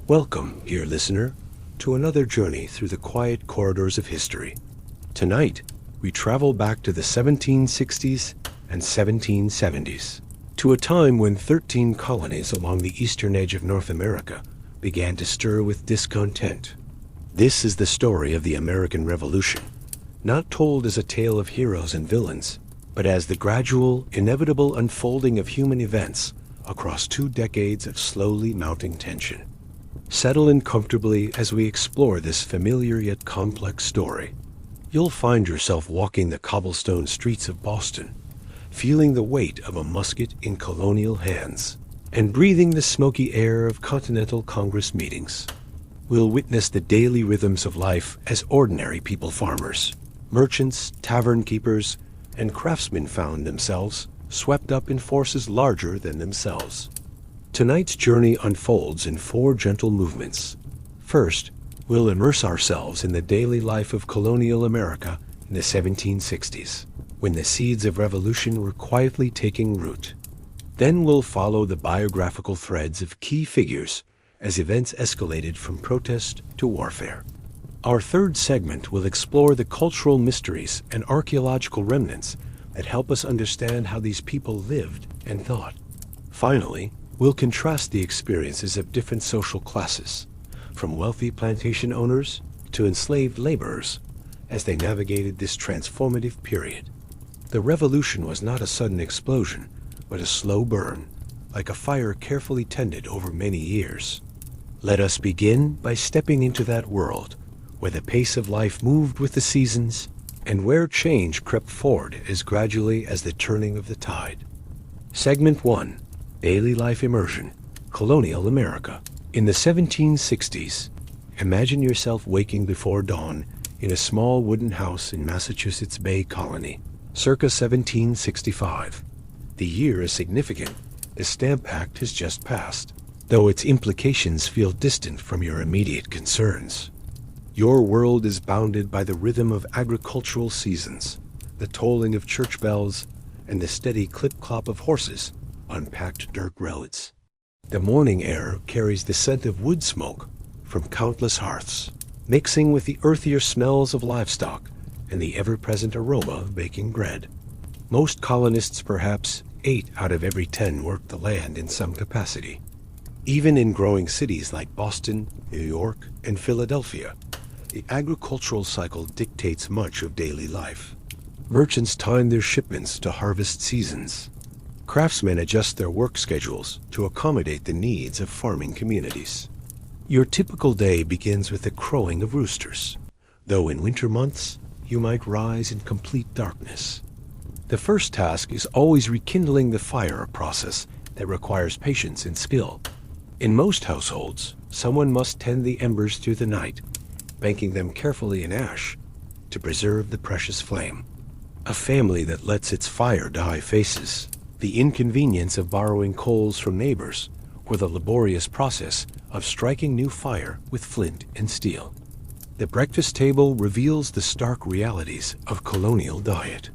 Welcome, dear listener, to another journey through the quiet corridors of history. Tonight, we travel back to the 1760s and 1770s, to a time when 13 colonies along the eastern edge of North America began to stir with discontent. This is the story of the American Revolution, not told as a tale of heroes and villains, but as the gradual, inevitable unfolding of human events across 2 decades of slowly mounting tension. Settle in comfortably as we explore this familiar yet complex story. You'll find yourself walking the cobblestone streets of Boston, feeling the weight of a musket in colonial hands, and breathing the smoky air of Continental Congress meetings. We'll witness the daily rhythms of life as ordinary people farmers, merchants, tavern keepers, and craftsmen found themselves swept up in forces larger than themselves. Tonight's journey unfolds in 4 gentle movements. First, we'll immerse ourselves in the daily life of colonial America in the 1760s, when the seeds of revolution were quietly taking root. Then we'll follow the biographical threads of key figures as events escalated from protest to warfare. Our third segment will explore the cultural mysteries and archaeological remnants that help us understand how these people lived and thought. Finally, we'll contrast the experiences of different social classes, from wealthy plantation owners to enslaved laborers, as they navigated this transformative period. The revolution was not a sudden explosion, but a slow burn, like a fire carefully tended over many years. Let us begin by stepping into that world, where the pace of life moved with the seasons, and where change crept forward as gradually as the turning of the tide. Segment 1. Daily Life Immersion, Colonial America. In the 1760s, imagine yourself waking before dawn in a small wooden house in Massachusetts Bay Colony, circa 1765. The year is significant. The Stamp Act has just passed, though its implications feel distant from your immediate concerns. Your world is bounded by the rhythm of agricultural seasons, the tolling of church bells, and the steady clip-clop of horses on packed dirt roads. The morning air carries the scent of wood smoke from countless hearths, mixing with the earthier smells of livestock and the ever-present aroma of baking bread. Most colonists, perhaps 8 out of every 10, worked the land in some capacity. Even in growing cities like Boston, New York, and Philadelphia, the agricultural cycle dictates much of daily life. Merchants time their shipments to harvest seasons. Craftsmen adjust their work schedules to accommodate the needs of farming communities. Your typical day begins with the crowing of roosters, though in winter months, you might rise in complete darkness. The first task is always rekindling the fire, a process that requires patience and skill. In most households, someone must tend the embers through the night, banking them carefully in ash to preserve the precious flame. A family that lets its fire die faces the inconvenience of borrowing coals from neighbors or the laborious process of striking new fire with flint and steel. The breakfast table reveals the stark realities of colonial diet.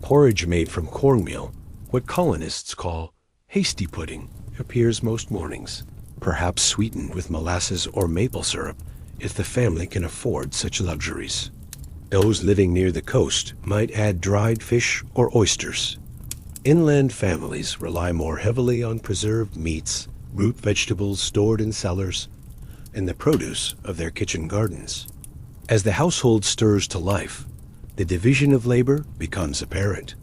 Porridge made from cornmeal, what colonists call hasty pudding, appears most mornings, perhaps sweetened with molasses or maple syrup if the family can afford such luxuries. Those living near the coast might add dried fish or oysters. Inland families rely more heavily on preserved meats, root vegetables stored in cellars, and the produce of their kitchen gardens. As the household stirs to life, the division of labor becomes apparent.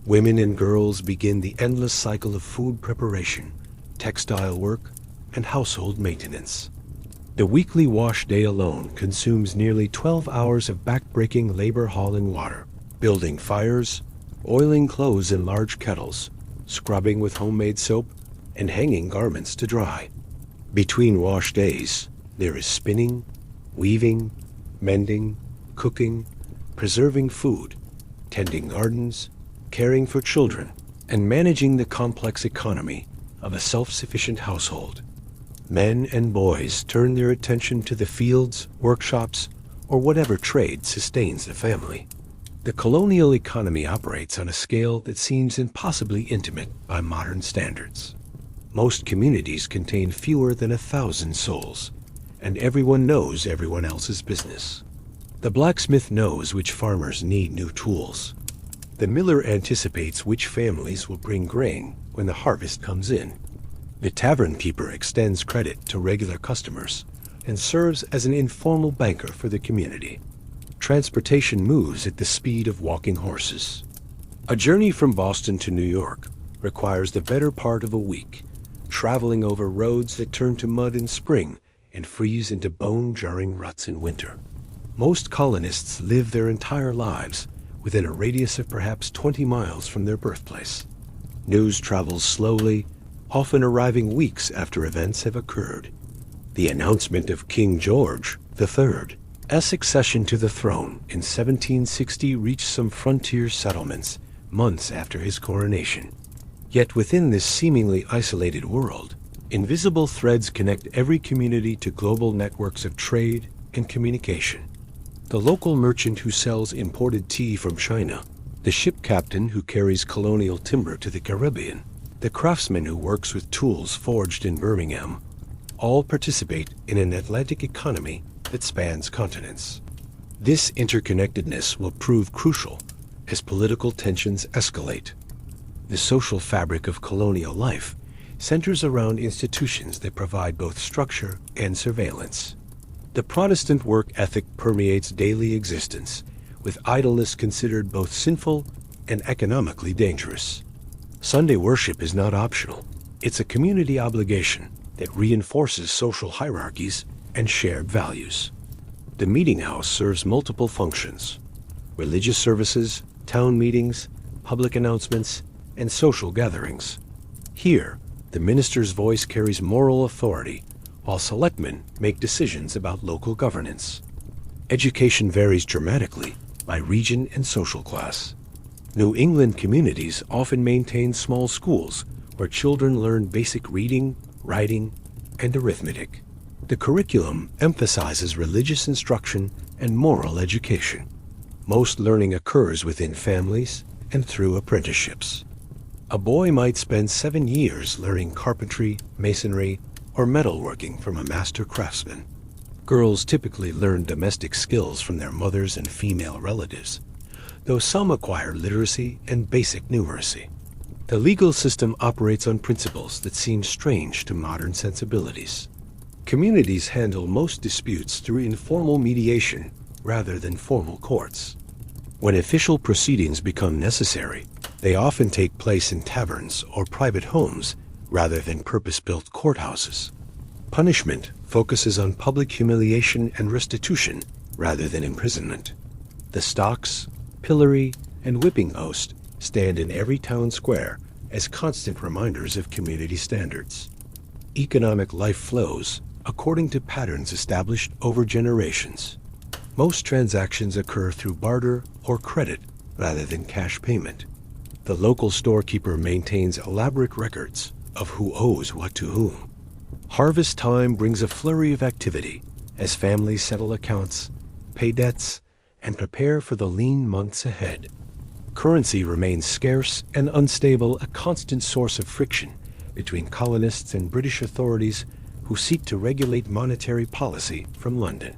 Women and girls begin the endless cycle of food preparation, textile work, and household maintenance. The weekly wash day alone consumes nearly 12 hours of back-breaking labor hauling water, building fires, oiling clothes in large kettles, scrubbing with homemade soap, and hanging garments to dry. Between wash days, there is spinning, weaving, mending, cooking, preserving food, tending gardens, caring for children, and managing the complex economy of a self-sufficient household. Men and boys turn their attention to the fields, workshops, or whatever trade sustains the family. The colonial economy operates on a scale that seems impossibly intimate by modern standards. Most communities contain fewer than 1,000 souls, and everyone knows everyone else's business. The blacksmith knows which farmers need new tools. The miller anticipates which families will bring grain when the harvest comes in. The tavern keeper extends credit to regular customers and serves as an informal banker for the community. Transportation moves at the speed of walking horses. A journey from Boston to New York requires the better part of a week, traveling over roads that turn to mud in spring and freeze into bone-jarring ruts in winter. Most colonists live their entire lives within a radius of perhaps 20 miles from their birthplace. News travels slowly, often arriving weeks after events have occurred. The announcement of King George III's succession to the throne in 1760 reached some frontier settlements months after his coronation. Yet within this seemingly isolated world, invisible threads connect every community to global networks of trade and communication. The local merchant who sells imported tea from China, the ship captain who carries colonial timber to the Caribbean, the craftsman who works with tools forged in Birmingham, all participate in an Atlantic economy that spans continents. This interconnectedness will prove crucial as political tensions escalate. The social fabric of colonial life centers around institutions that provide both structure and surveillance. The Protestant work ethic permeates daily existence, with idleness considered both sinful and economically dangerous. Sunday worship is not optional. It's a community obligation that reinforces social hierarchies and shared values. The meeting house serves multiple functions: religious services, town meetings, public announcements, and social gatherings. Here, the minister's voice carries moral authority, while selectmen make decisions about local governance. Education varies dramatically by region and social class. New England communities often maintain small schools where children learn basic reading, writing, and arithmetic. The curriculum emphasizes religious instruction and moral education. Most learning occurs within families and through apprenticeships. A boy might spend 7 years learning carpentry, masonry, or metalworking from a master craftsman. Girls typically learn domestic skills from their mothers and female relatives, though some acquire literacy and basic numeracy. The legal system operates on principles that seem strange to modern sensibilities. Communities handle most disputes through informal mediation rather than formal courts. When official proceedings become necessary, they often take place in taverns or private homes rather than purpose-built courthouses. Punishment focuses on public humiliation and restitution rather than imprisonment. The stocks, pillory, and whipping post stand in every town square as constant reminders of community standards. Economic life flows according to patterns established over generations. Most transactions occur through barter or credit rather than cash payment. The local storekeeper maintains elaborate records of who owes what to whom. Harvest time brings a flurry of activity as families settle accounts, pay debts, and prepare for the lean months ahead. Currency remains scarce and unstable, a constant source of friction between colonists and British authorities who seek to regulate monetary policy from London.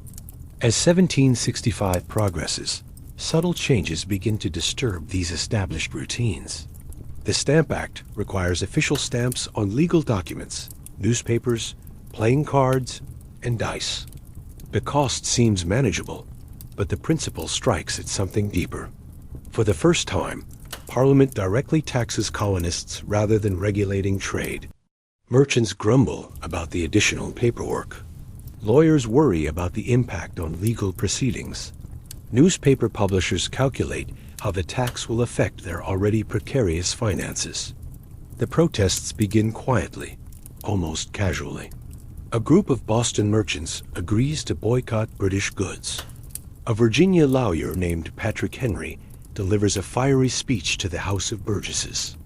As 1765 progresses, subtle changes begin to disturb these established routines. The Stamp Act requires official stamps on legal documents, newspapers, playing cards, and dice. The cost seems manageable, but the principle strikes at something deeper. For the first time, Parliament directly taxes colonists rather than regulating trade. Merchants grumble about the additional paperwork. Lawyers worry about the impact on legal proceedings. Newspaper publishers calculate how the tax will affect their already precarious finances. The protests begin quietly, almost casually. A group of Boston merchants agrees to boycott British goods. A Virginia lawyer named Patrick Henry delivers a fiery speech to the House of Burgesses.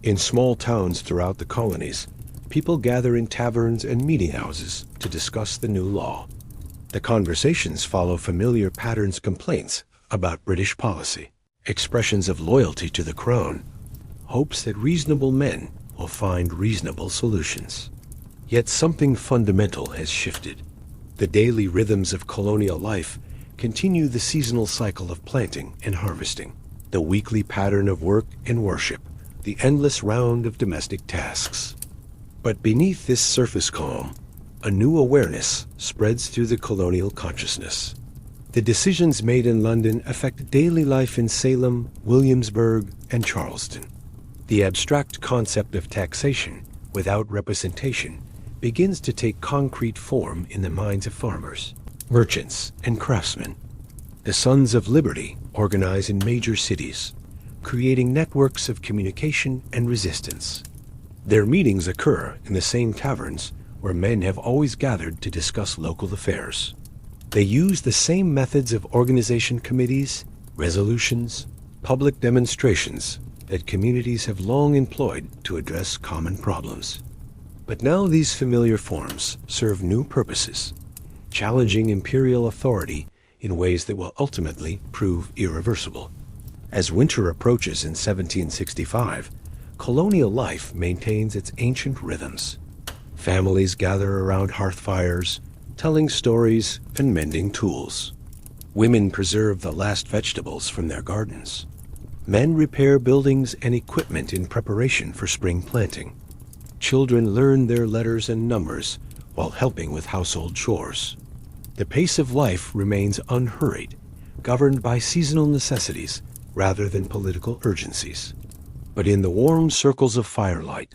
In small towns throughout the colonies, people gather in taverns and meeting houses to discuss the new law. The conversations follow familiar patterns: complaints about British policy, expressions of loyalty to the crown, hopes that reasonable men will find reasonable solutions. Yet something fundamental has shifted. The daily rhythms of colonial life continue the seasonal cycle of planting and harvesting, the weekly pattern of work and worship, the endless round of domestic tasks. But beneath this surface calm, a new awareness spreads through the colonial consciousness. The decisions made in London affect daily life in Salem, Williamsburg, and Charleston. The abstract concept of taxation without representation begins to take concrete form in the minds of farmers, merchants, and craftsmen. The Sons of Liberty organize in major cities, creating networks of communication and resistance. Their meetings occur in the same taverns where men have always gathered to discuss local affairs. They use the same methods of organization committees, resolutions, public demonstrations that communities have long employed to address common problems. But now these familiar forms serve new purposes, challenging imperial authority in ways that will ultimately prove irreversible. As winter approaches in 1765, colonial life maintains its ancient rhythms. Families gather around hearth fires, telling stories and mending tools. Women preserve the last vegetables from their gardens. Men repair buildings and equipment in preparation for spring planting. Children learn their letters and numbers while helping with household chores. The pace of life remains unhurried, governed by seasonal necessities rather than political urgencies. But in the warm circles of firelight,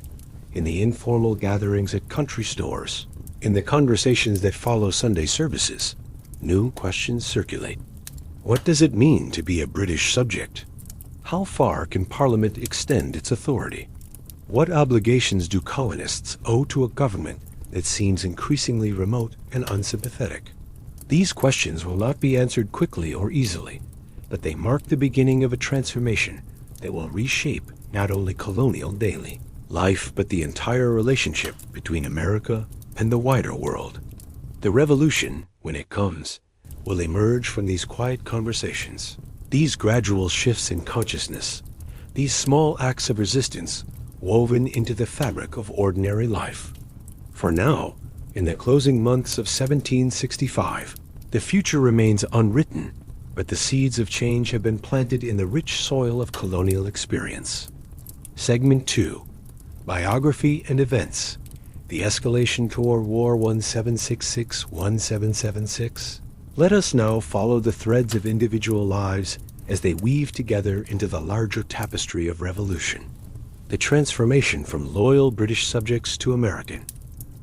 in the informal gatherings at country stores, in the conversations that follow Sunday services, new questions circulate. What does it mean to be a British subject? How far can Parliament extend its authority? What obligations do colonists owe to a government that seems increasingly remote and unsympathetic? These questions will not be answered quickly or easily, but they mark the beginning of a transformation that will reshape not only colonial daily life, but the entire relationship between America and the wider world. The revolution, when it comes, will emerge from these quiet conversations, these gradual shifts in consciousness, these small acts of resistance woven into the fabric of ordinary life. For now, in the closing months of 1765, the future remains unwritten, but the seeds of change have been planted in the rich soil of colonial experience. Segment 2. Biography and Events. The Escalation Toward War 1766-1776. Let us now follow the threads of individual lives as they weave together into the larger tapestry of revolution. The transformation from loyal British subjects to American.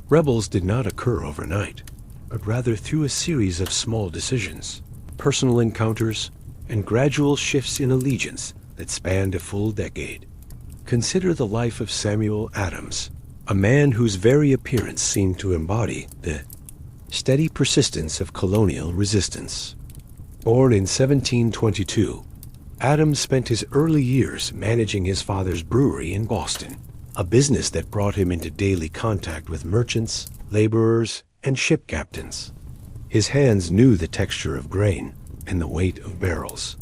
Rebels did not occur overnight, but rather through a series of small decisions, personal encounters, and gradual shifts in allegiance that spanned a full decade. Consider the life of Samuel Adams, a man whose very appearance seemed to embody the steady persistence of colonial resistance. Born in 1722, Adams spent his early years managing his father's brewery in Boston, a business that brought him into daily contact with merchants, laborers, and ship captains. His hands knew the texture of grain and the weight of barrels.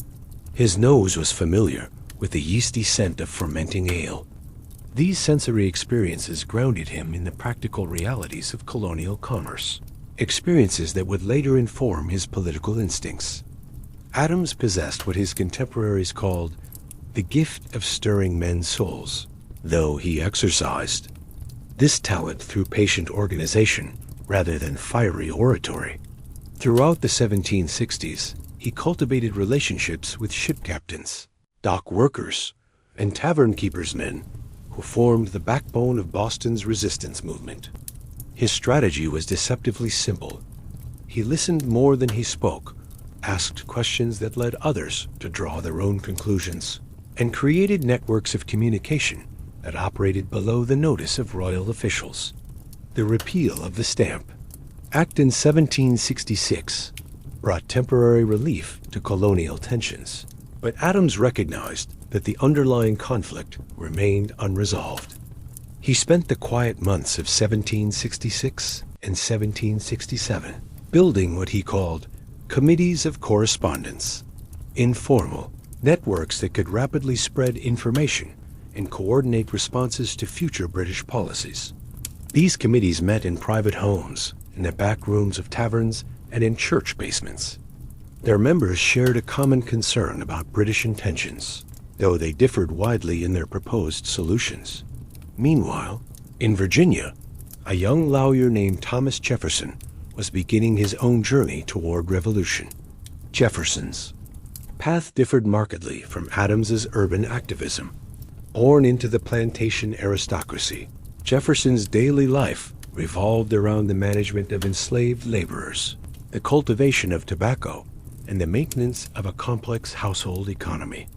His nose was familiar with the yeasty scent of fermenting ale. These sensory experiences grounded him in the practical realities of colonial commerce, experiences that would later inform his political instincts. Adams possessed what his contemporaries called the gift of stirring men's souls, though he exercised this talent through patient organization rather than fiery oratory. Throughout the 1760s, he cultivated relationships with ship captains, dock workers, and tavern keepers' men who formed the backbone of Boston's resistance movement. His strategy was deceptively simple. He listened more than he spoke, asked questions that led others to draw their own conclusions, and created networks of communication that operated below the notice of royal officials. The repeal of the Stamp Act in 1766 brought temporary relief to colonial tensions, but Adams recognized that the underlying conflict remained unresolved. He spent the quiet months of 1766 and 1767 building what he called committees of correspondence, informal networks that could rapidly spread information and coordinate responses to future British policies. These committees met in private homes, in the back rooms of taverns, and in church basements. Their members shared a common concern about British intentions, though they differed widely in their proposed solutions. Meanwhile, in Virginia, a young lawyer named Thomas Jefferson was beginning his own journey toward revolution. Jefferson's path differed markedly from Adams's urban activism. Born into the plantation aristocracy, Jefferson's daily life revolved around the management of enslaved laborers, the cultivation of tobacco, and the maintenance of a complex household economy.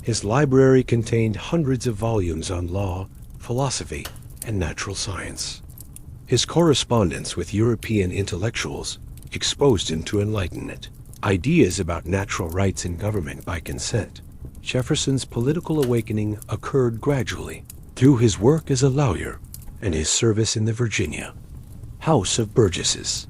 His library contained hundreds of volumes on law, philosophy, and natural science. His correspondence with European intellectuals exposed him to enlightenment, ideas about natural rights in government by consent. Jefferson's political awakening occurred gradually through his work as a lawyer and his service in the Virginia House of Burgesses.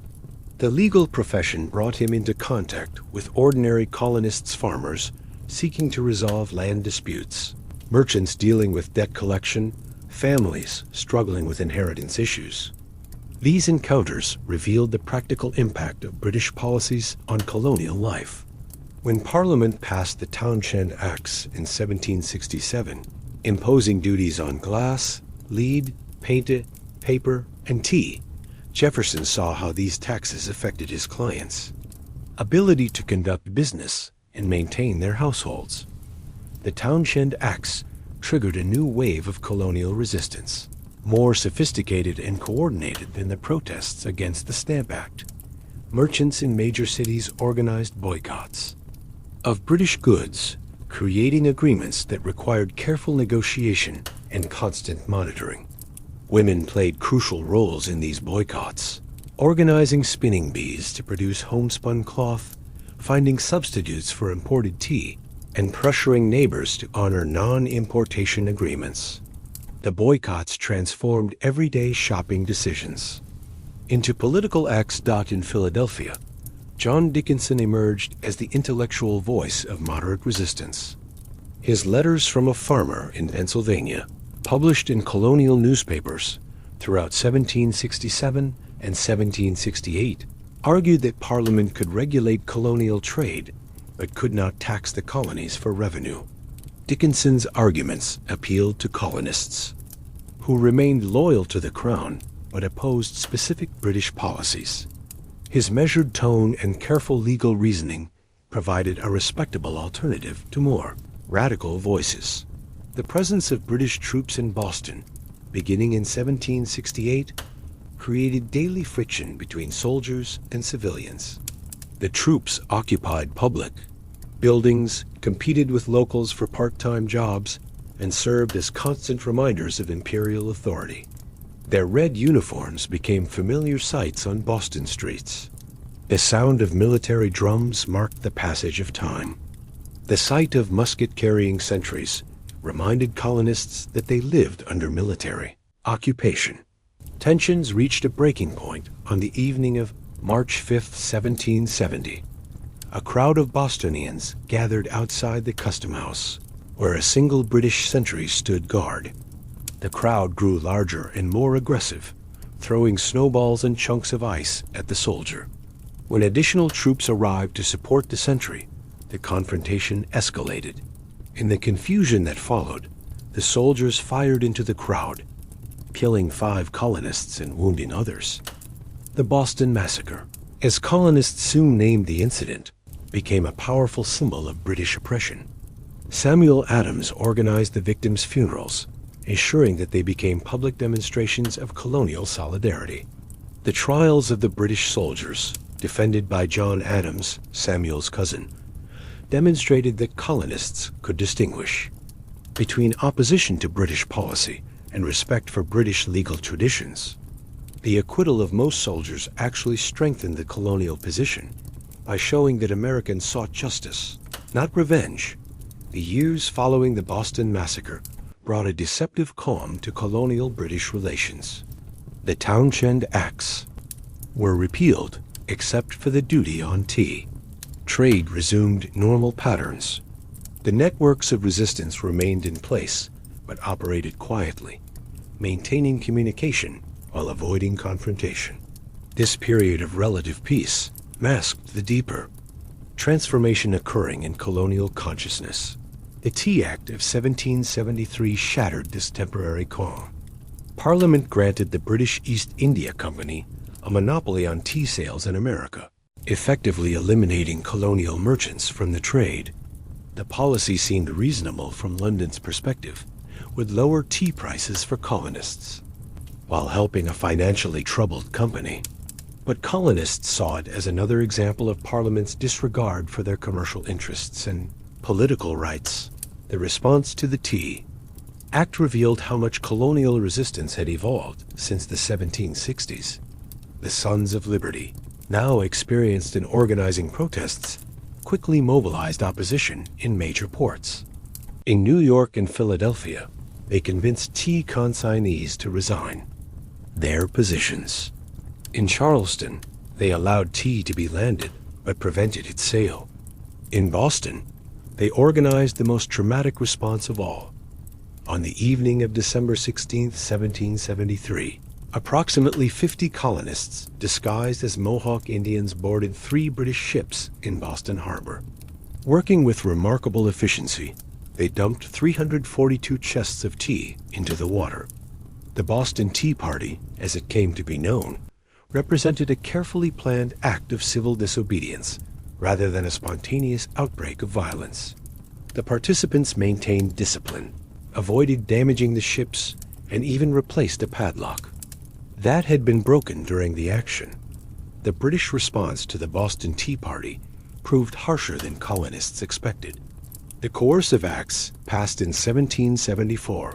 The legal profession brought him into contact with ordinary colonists, farmers seeking to resolve land disputes, merchants dealing with debt collection, families struggling with inheritance issues. These encounters revealed the practical impact of British policies on colonial life. When Parliament passed the Townshend Acts in 1767, imposing duties on glass, lead, paint, paper, and tea, Jefferson saw how these taxes affected his clients' ability to conduct business and maintain their households. The Townshend Acts triggered a new wave of colonial resistance, more sophisticated and coordinated than the protests against the Stamp Act. Merchants in major cities organized boycotts of British goods, creating agreements that required careful negotiation and constant monitoring. Women played crucial roles in these boycotts, organizing spinning bees to produce homespun cloth, finding substitutes for imported tea, and pressuring neighbors to honor non-importation agreements. The boycotts transformed everyday shopping decisions into political acts. In Philadelphia, John Dickinson emerged as the intellectual voice of moderate resistance. His Letters from a Farmer in Pennsylvania, published in colonial newspapers throughout 1767 and 1768, argued that Parliament could regulate colonial trade but could not tax the colonies for revenue. Dickinson's arguments appealed to colonists, who remained loyal to the Crown but opposed specific British policies. His measured tone and careful legal reasoning provided a respectable alternative to more radical voices. The presence of British troops in Boston, beginning in 1768, created daily friction between soldiers and civilians. The troops occupied public buildings, competed with locals for part-time jobs, and served as constant reminders of imperial authority. Their red uniforms became familiar sights on Boston streets. The sound of military drums marked the passage of time. The sight of musket-carrying sentries reminded colonists that they lived under military occupation. Tensions reached a breaking point on the evening of March 5, 1770. A crowd of Bostonians gathered outside the Custom House, where a single British sentry stood guard. The crowd grew larger and more aggressive, throwing snowballs and chunks of ice at the soldier. When additional troops arrived to support the sentry, the confrontation escalated. In the confusion that followed, the soldiers fired into the crowd, killing 5 colonists and wounding others. The Boston Massacre, as colonists soon named the incident, became a powerful symbol of British oppression. Samuel Adams organized the victims' funerals, ensuring that they became public demonstrations of colonial solidarity. The trials of the British soldiers, defended by John Adams, Samuel's cousin, demonstrated that colonists could distinguish between opposition to British policy and respect for British legal traditions. The acquittal of most soldiers actually strengthened the colonial position by showing that Americans sought justice, not revenge. The years following the Boston Massacre brought a deceptive calm to colonial British relations. The Townshend Acts were repealed except for the duty on tea. Trade resumed normal patterns. The networks of resistance remained in place, but operated quietly, maintaining communication while avoiding confrontation. This period of relative peace masked the deeper transformation occurring in colonial consciousness. The Tea Act of 1773 shattered this temporary calm. Parliament granted the British East India Company a monopoly on tea sales in America, effectively eliminating colonial merchants from the trade. The policy seemed reasonable from London's perspective, with lower tea prices for colonists, while helping a financially troubled company. But colonists saw it as another example of Parliament's disregard for their commercial interests and political rights. The response to the Tea Act revealed how much colonial resistance had evolved since the 1760s. The Sons of Liberty, now experienced in organizing protests, quickly mobilized opposition in major ports. In New York and Philadelphia, they convinced tea consignees to resign their positions. In Charleston, they allowed tea to be landed, but prevented its sale. In Boston, they organized the most dramatic response of all. On the evening of December 16, 1773, approximately 50 colonists, disguised as Mohawk Indians, boarded 3 British ships in Boston Harbor. Working with remarkable efficiency, they dumped 342 chests of tea into the water. The Boston Tea Party, as it came to be known, represented a carefully planned act of civil disobedience rather than a spontaneous outbreak of violence. The participants maintained discipline, avoided damaging the ships, and even replaced a padlock. That had been broken during the action. The British response to the Boston Tea Party proved harsher than colonists expected. The coercive acts, passed in 1774,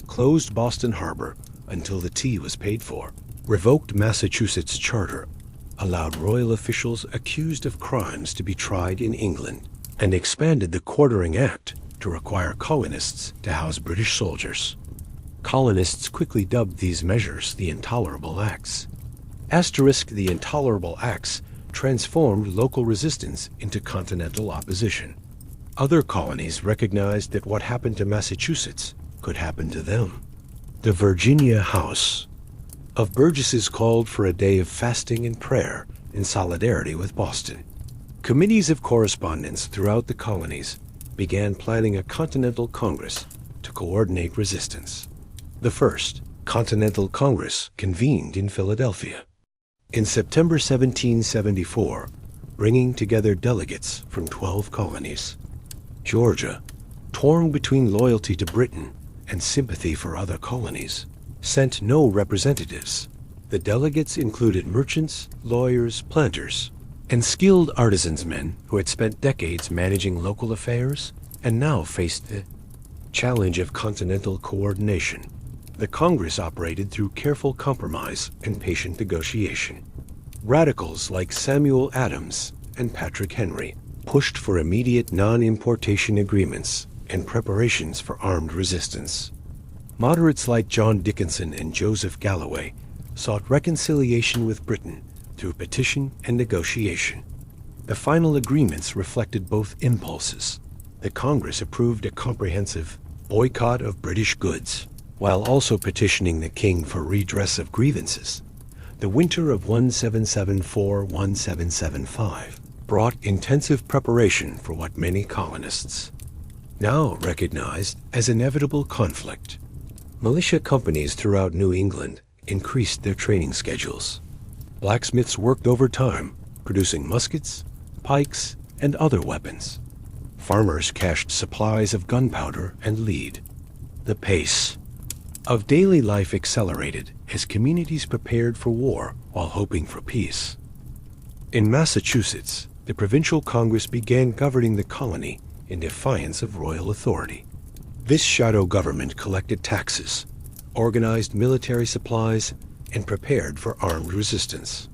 closed Boston Harbor until the tea was paid for, revoked Massachusetts' charter, allowed royal officials accused of crimes to be tried in England, and expanded the Quartering Act to require colonists to house British soldiers. Colonists quickly dubbed these measures the Intolerable Acts. The Intolerable Acts transformed local resistance into continental opposition. Other colonies recognized that what happened to Massachusetts could happen to them. The Virginia House of Burgesses called for a day of fasting and prayer in solidarity with Boston. Committees of correspondence throughout the colonies began planning a Continental Congress to coordinate resistance. The First Continental Congress convened in Philadelphia in September 1774, bringing together delegates from 12 colonies. Georgia, torn between loyalty to Britain and sympathy for other colonies, sent no representatives. The delegates included merchants, lawyers, planters, and skilled artisans men who had spent decades managing local affairs and now faced the challenge of continental coordination. The Congress operated through careful compromise and patient negotiation. Radicals like Samuel Adams and Patrick Henry pushed for immediate non-importation agreements and preparations for armed resistance. Moderates like John Dickinson and Joseph Galloway sought reconciliation with Britain through petition and negotiation. The final agreements reflected both impulses. The Congress approved a comprehensive boycott of British goods, while also petitioning the king for redress of grievances. The winter of 1774-1775 brought intensive preparation for what many colonists now recognized as inevitable conflict. Militia companies throughout New England increased their training schedules. Blacksmiths worked overtime, producing muskets, pikes, and other weapons. Farmers cached supplies of gunpowder and lead. The pace of daily life accelerated as communities prepared for war while hoping for peace. In Massachusetts, the provincial Congress began governing the colony in defiance of royal authority. This shadow government collected taxes, organized military supplies, and prepared for armed resistance.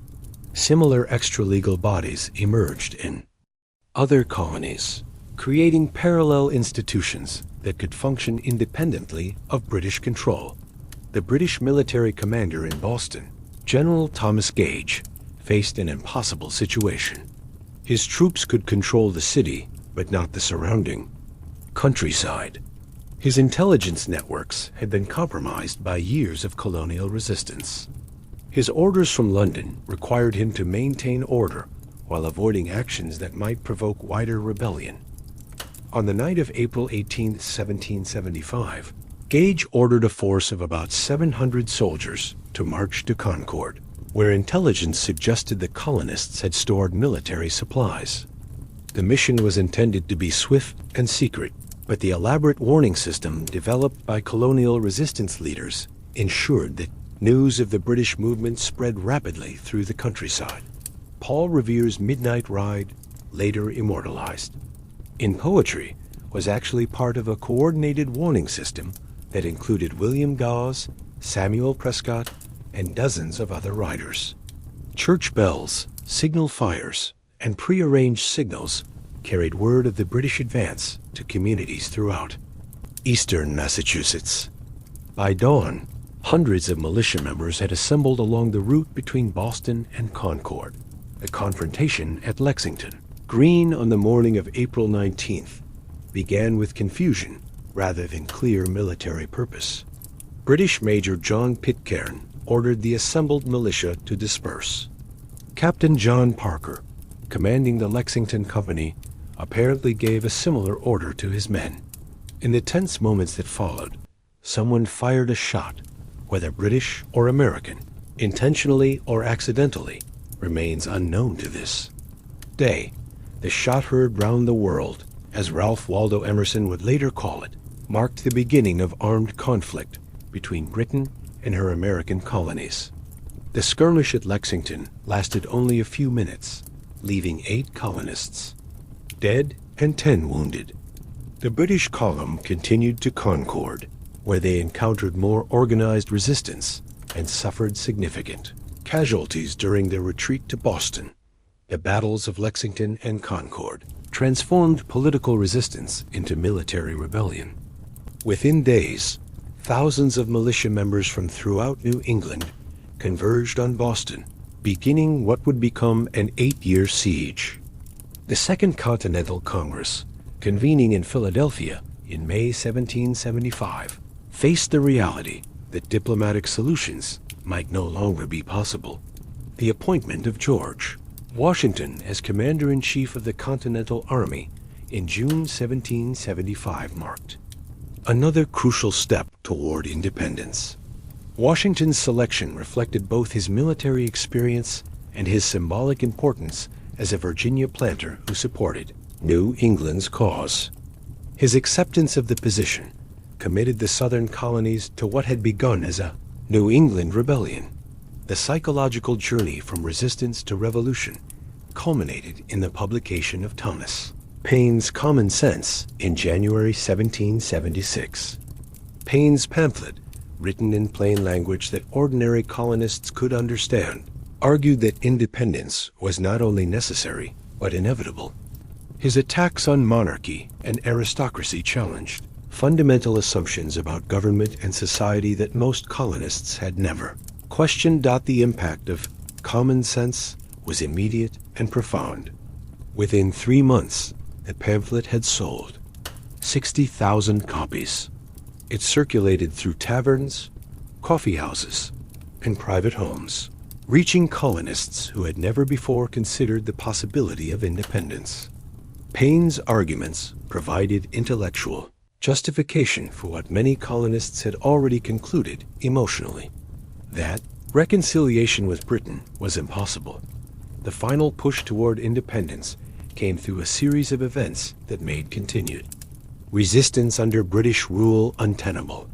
Similar extra-legal bodies emerged in other colonies, creating parallel institutions that could function independently of British control. The British military commander in Boston, General Thomas Gage, faced an impossible situation. His troops could control the city, but not the surrounding countryside. His intelligence networks had been compromised by years of colonial resistance. His orders from London required him to maintain order while avoiding actions that might provoke wider rebellion. On the night of April 18, 1775, Gage ordered a force of about 700 soldiers to march to Concord, where intelligence suggested the colonists had stored military supplies. The mission was intended to be swift and secret, but the elaborate warning system developed by colonial resistance leaders ensured that news of the British movement spread rapidly through the countryside. Paul Revere's Midnight Ride, later immortalized in poetry, was actually part of a coordinated warning system that included William Dawes, Samuel Prescott, and dozens of other riders. Church bells, signal fires, and prearranged signals carried word of the British advance to communities throughout eastern Massachusetts. By dawn, hundreds of militia members had assembled along the route between Boston and Concord. The confrontation at Lexington, Greene on the morning of April 19th, began with confusion rather than clear military purpose. British Major John Pitcairn ordered the assembled militia to disperse. Captain John Parker, commanding the Lexington Company, apparently gave a similar order to his men. In the tense moments that followed, someone fired a shot, whether British or American, intentionally or accidentally, remains unknown to this day. The shot heard round the world, as Ralph Waldo Emerson would later call it, marked the beginning of armed conflict between Britain and her American colonies. The skirmish at Lexington lasted only a few minutes, leaving 8 colonists dead and 10 wounded. The British column continued to Concord, where they encountered more organized resistance and suffered significant casualties during their retreat to Boston. The battles of Lexington and Concord transformed political resistance into military rebellion. Within days, thousands of militia members from throughout New England converged on Boston, beginning what would become an 8-year siege. The Second Continental Congress, convening in Philadelphia in May 1775, faced the reality that diplomatic solutions might no longer be possible. The appointment of George Washington as Commander-in-Chief of the Continental Army in June 1775 marked another crucial step toward independence. Washington's selection reflected both his military experience and his symbolic importance as a Virginia planter who supported New England's cause. His acceptance of the position committed the southern colonies to what had begun as a New England rebellion. The psychological journey from resistance to revolution culminated in the publication of Thomas Paine's Common Sense in January 1776. Paine's pamphlet, written in plain language that ordinary colonists could understand, argued that independence was not only necessary, but inevitable. His attacks on monarchy and aristocracy challenged fundamental assumptions about government and society that most colonists had never questioned. The impact of Common Sense was immediate and profound. Within 3 months, the pamphlet had sold 60,000 copies. It circulated through taverns, coffee houses, and private homes, reaching colonists who had never before considered the possibility of independence. Paine's arguments provided intellectual justification for what many colonists had already concluded emotionally, that reconciliation with Britain was impossible. The final push toward independence came through a series of events that made continued resistance under British rule untenable.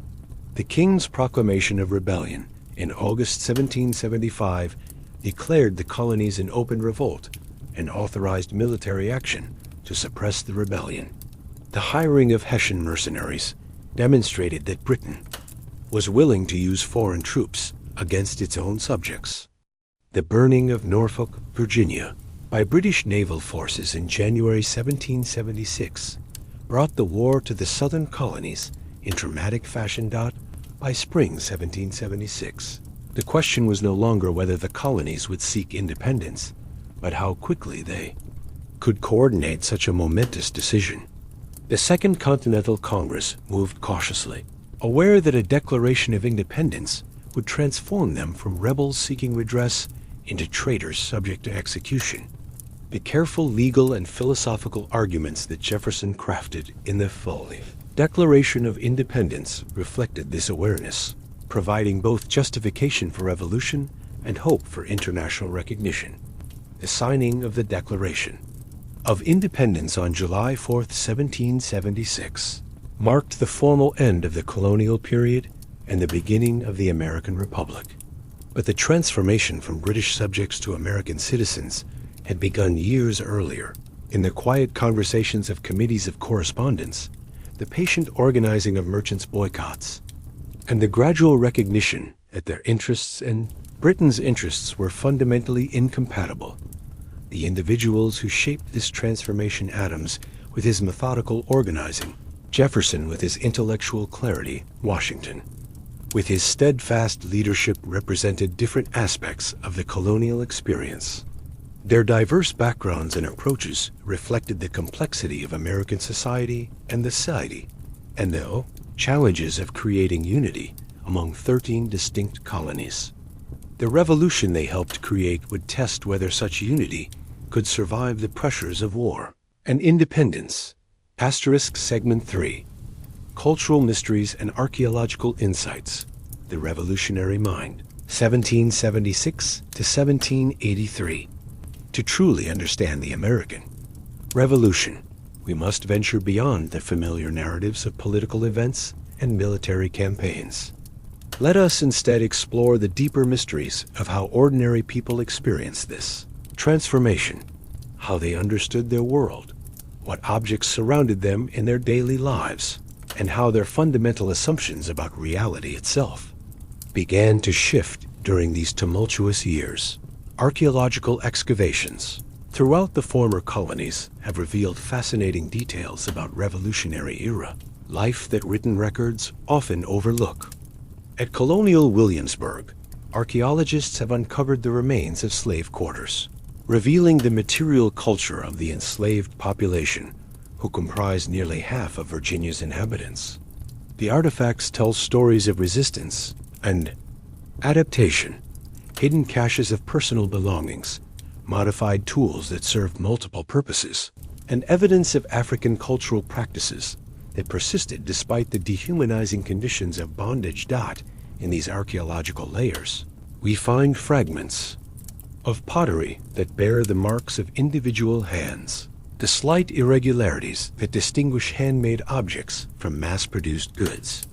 The King's proclamation of rebellion in August 1775 declared the colonies in open revolt and authorized military action to suppress the rebellion. The hiring of Hessian mercenaries demonstrated that Britain was willing to use foreign troops against its own subjects. The burning of Norfolk, Virginia, by British naval forces in January 1776 brought the war to the southern colonies in dramatic fashion. By spring 1776, the question was no longer whether the colonies would seek independence, but how quickly they could coordinate such a momentous decision. The Second Continental Congress moved cautiously, aware that a declaration of independence would transform them from rebels seeking redress into traitors subject to execution. The careful legal and philosophical arguments that Jefferson crafted in the Declaration of Independence reflected this awareness, providing both justification for revolution and hope for international recognition. The signing of the Declaration of Independence on July 4, 1776, marked the formal end of the colonial period and the beginning of the American Republic. But the transformation from British subjects to American citizens had begun years earlier, in the quiet conversations of committees of correspondence, the patient organizing of merchants' boycotts, and the gradual recognition that their interests and Britain's interests were fundamentally incompatible. The individuals who shaped this transformation, Adams with his methodical organizing, Jefferson with his intellectual clarity, Washington with his steadfast leadership, represented different aspects of the colonial experience. Their diverse backgrounds and approaches reflected the complexity of American society and the challenges of creating unity among 13 distinct colonies. The revolution they helped create would test whether such unity could survive the pressures of war and independence. Segment 3. Cultural Mysteries and Archaeological Insights. The Revolutionary Mind, 1776 to 1783. To truly understand the American Revolution, we must venture beyond the familiar narratives of political events and military campaigns. Let us instead explore the deeper mysteries of how ordinary people experienced this transformation, how they understood their world, what objects surrounded them in their daily lives, and how their fundamental assumptions about reality itself began to shift during these tumultuous years. Archaeological excavations throughout the former colonies have revealed fascinating details about Revolutionary era life that written records often overlook. At Colonial Williamsburg, archaeologists have uncovered the remains of slave quarters, revealing the material culture of the enslaved population, who comprise nearly half of Virginia's inhabitants. The artifacts tell stories of resistance and adaptation, hidden caches of personal belongings, modified tools that served multiple purposes, and evidence of African cultural practices that persisted despite the dehumanizing conditions of bondage. In these archaeological layers, we find fragments of pottery that bear the marks of individual hands, the slight irregularities that distinguish handmade objects from mass-produced goods.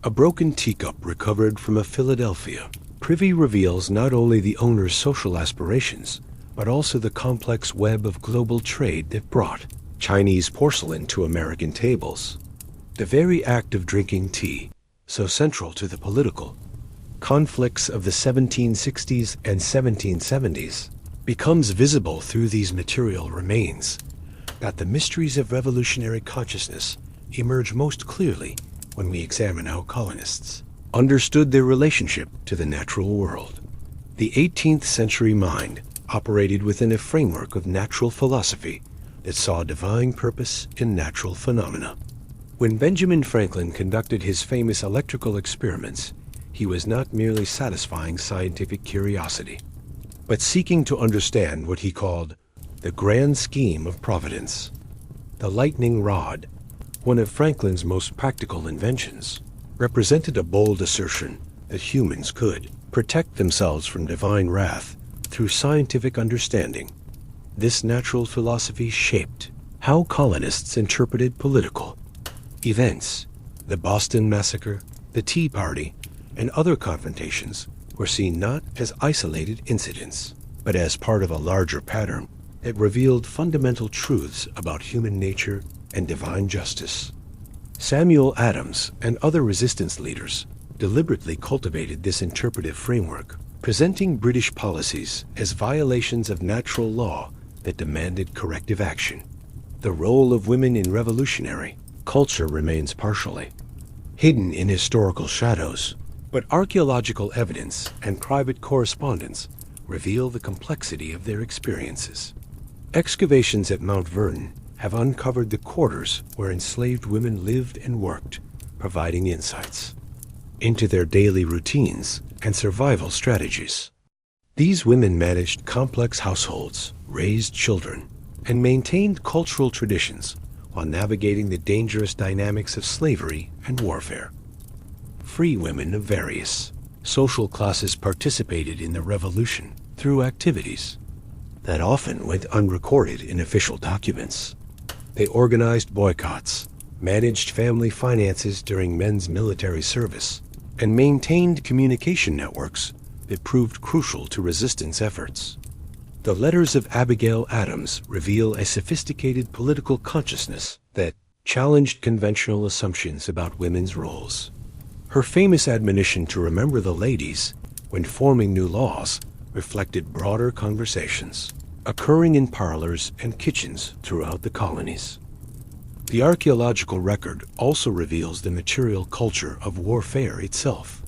A broken teacup recovered from a Philadelphia privy reveals not only the owner's social aspirations, but also the complex web of global trade that brought Chinese porcelain to American tables. The very act of drinking tea, so central to the political conflicts of the 1760s and 1770s, becomes visible through these material remains. That the mysteries of revolutionary consciousness emerge most clearly when we examine how colonists understood their relationship to the natural world. The 18th century mind operated within a framework of natural philosophy that saw divine purpose in natural phenomena. When Benjamin Franklin conducted his famous electrical experiments, he was not merely satisfying scientific curiosity, but seeking to understand what he called the grand scheme of providence. The lightning rod, one of Franklin's most practical inventions, represented a bold assertion that humans could protect themselves from divine wrath through scientific understanding. This natural philosophy shaped how colonists interpreted political events. The Boston Massacre, the Tea Party, and other confrontations were seen not as isolated incidents, but as part of a larger pattern that revealed fundamental truths about human nature and divine justice. Samuel Adams and other resistance leaders deliberately cultivated this interpretive framework, presenting British policies as violations of natural law that demanded corrective action. The role of women in revolutionary culture remains partially hidden in historical shadows, but archaeological evidence and private correspondence reveal the complexity of their experiences. Excavations at Mount Vernon have uncovered the quarters where enslaved women lived and worked, providing insights into their daily routines and survival strategies. These women managed complex households, raised children, and maintained cultural traditions while navigating the dangerous dynamics of slavery and warfare. Free women of various social classes participated in the revolution through activities that often went unrecorded in official documents. They organized boycotts, managed family finances during men's military service, and maintained communication networks that proved crucial to resistance efforts. The letters of Abigail Adams reveal a sophisticated political consciousness that challenged conventional assumptions about women's roles. Her famous admonition to remember the ladies when forming new laws reflected broader conversations occurring in parlors and kitchens throughout the colonies. The archaeological record also reveals the material culture of warfare itself.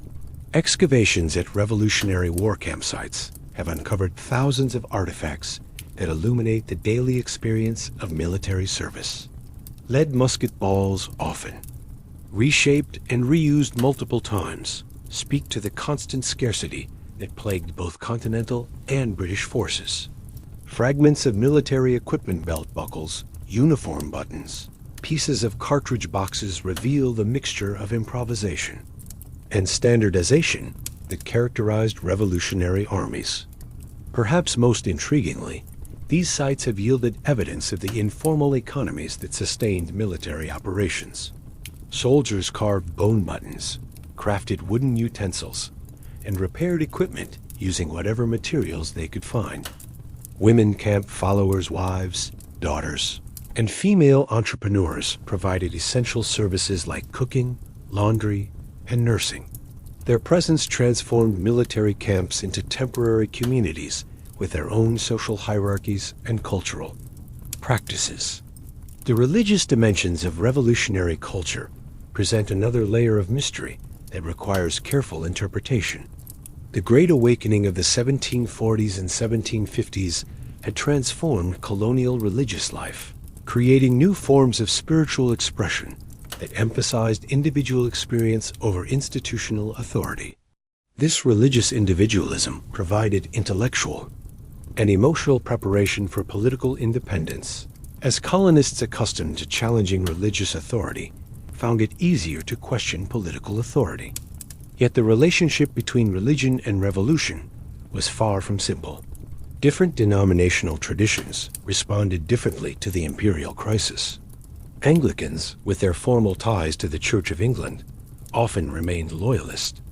Excavations at Revolutionary War campsites have uncovered thousands of artifacts that illuminate the daily experience of military service. Lead musket balls, often reshaped and reused multiple times, speak to the constant scarcity that plagued both Continental and British forces. Fragments of military equipment belt buckles, uniform buttons, pieces of cartridge boxes reveal the mixture of improvisation and standardization that characterized revolutionary armies. Perhaps most intriguingly, these sites have yielded evidence of the informal economies that sustained military operations. Soldiers carved bone buttons, crafted wooden utensils, and repaired equipment using whatever materials they could find. Women camp followers' wives, daughters, and female entrepreneurs provided essential services like cooking, laundry, and nursing. Their presence transformed military camps into temporary communities with their own social hierarchies and cultural practices. The religious dimensions of revolutionary culture present another layer of mystery that requires careful interpretation. The Great Awakening of the 1740s and 1750s had transformed colonial religious life, creating new forms of spiritual expression that emphasized individual experience over institutional authority. This religious individualism provided intellectual and emotional preparation for political independence, as colonists accustomed to challenging religious authority found it easier to question political authority. Yet the relationship between religion and revolution was far from simple. Different denominational traditions responded differently to the imperial crisis. Anglicans, with their formal ties to the Church of England, often remained loyalist.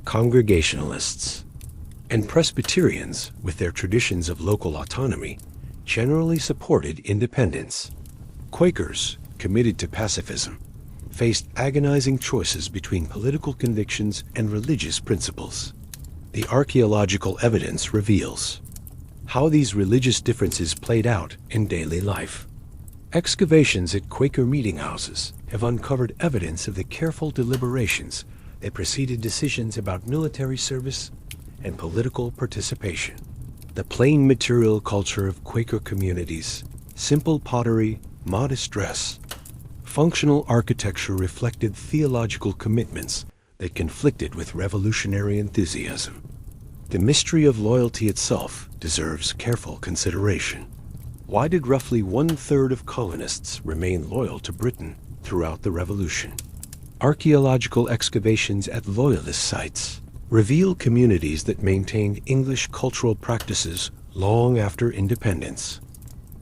Congregationalists and Presbyterians, with their traditions of local autonomy, generally supported independence. Quakers, committed to pacifism, faced agonizing choices between political convictions and religious principles. The archaeological evidence reveals how these religious differences played out in daily life. Excavations at Quaker meeting houses have uncovered evidence of the careful deliberations that preceded decisions about military service and political participation. The plain material culture of Quaker communities, simple pottery, modest dress, functional architecture reflected theological commitments that conflicted with revolutionary enthusiasm. The mystery of loyalty itself deserves careful consideration. Why did roughly 1/3 of colonists remain loyal to Britain throughout the Revolution? Archaeological excavations at Loyalist sites reveal communities that maintained English cultural practices long after independence.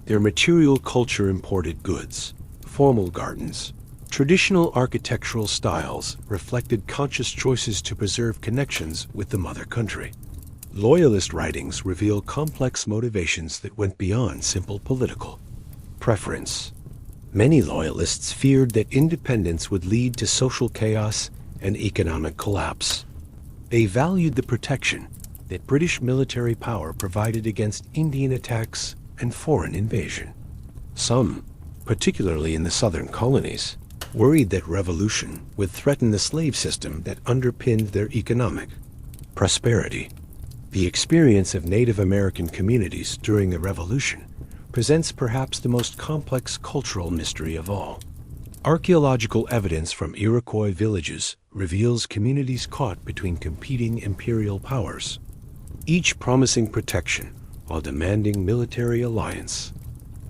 Their material culture imported goods, formal gardens, traditional architectural styles reflected conscious choices to preserve connections with the mother country. Loyalist writings reveal complex motivations that went beyond simple political preference. Many Loyalists feared that independence would lead to social chaos and economic collapse. They valued the protection that British military power provided against Indian attacks and foreign invasion. Some, particularly in the southern colonies, worried that revolution would threaten the slave system that underpinned their economic prosperity. The experience of Native American communities during the Revolution presents perhaps the most complex cultural mystery of all. Archaeological evidence from Iroquois villages reveals communities caught between competing imperial powers, each promising protection while demanding military alliance.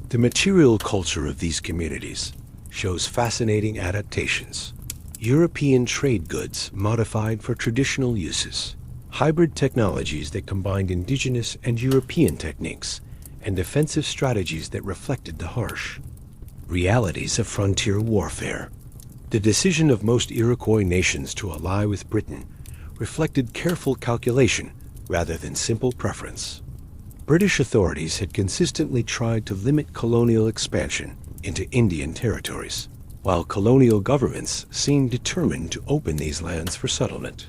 The material culture of these communities shows fascinating adaptations. European trade goods modified for traditional uses, hybrid technologies that combined indigenous and European techniques, and defensive strategies that reflected the harsh realities of frontier warfare. The decision of most Iroquois nations to ally with Britain reflected careful calculation rather than simple preference. British authorities had consistently tried to limit colonial expansion into Indian territories, while colonial governments seemed determined to open these lands for settlement.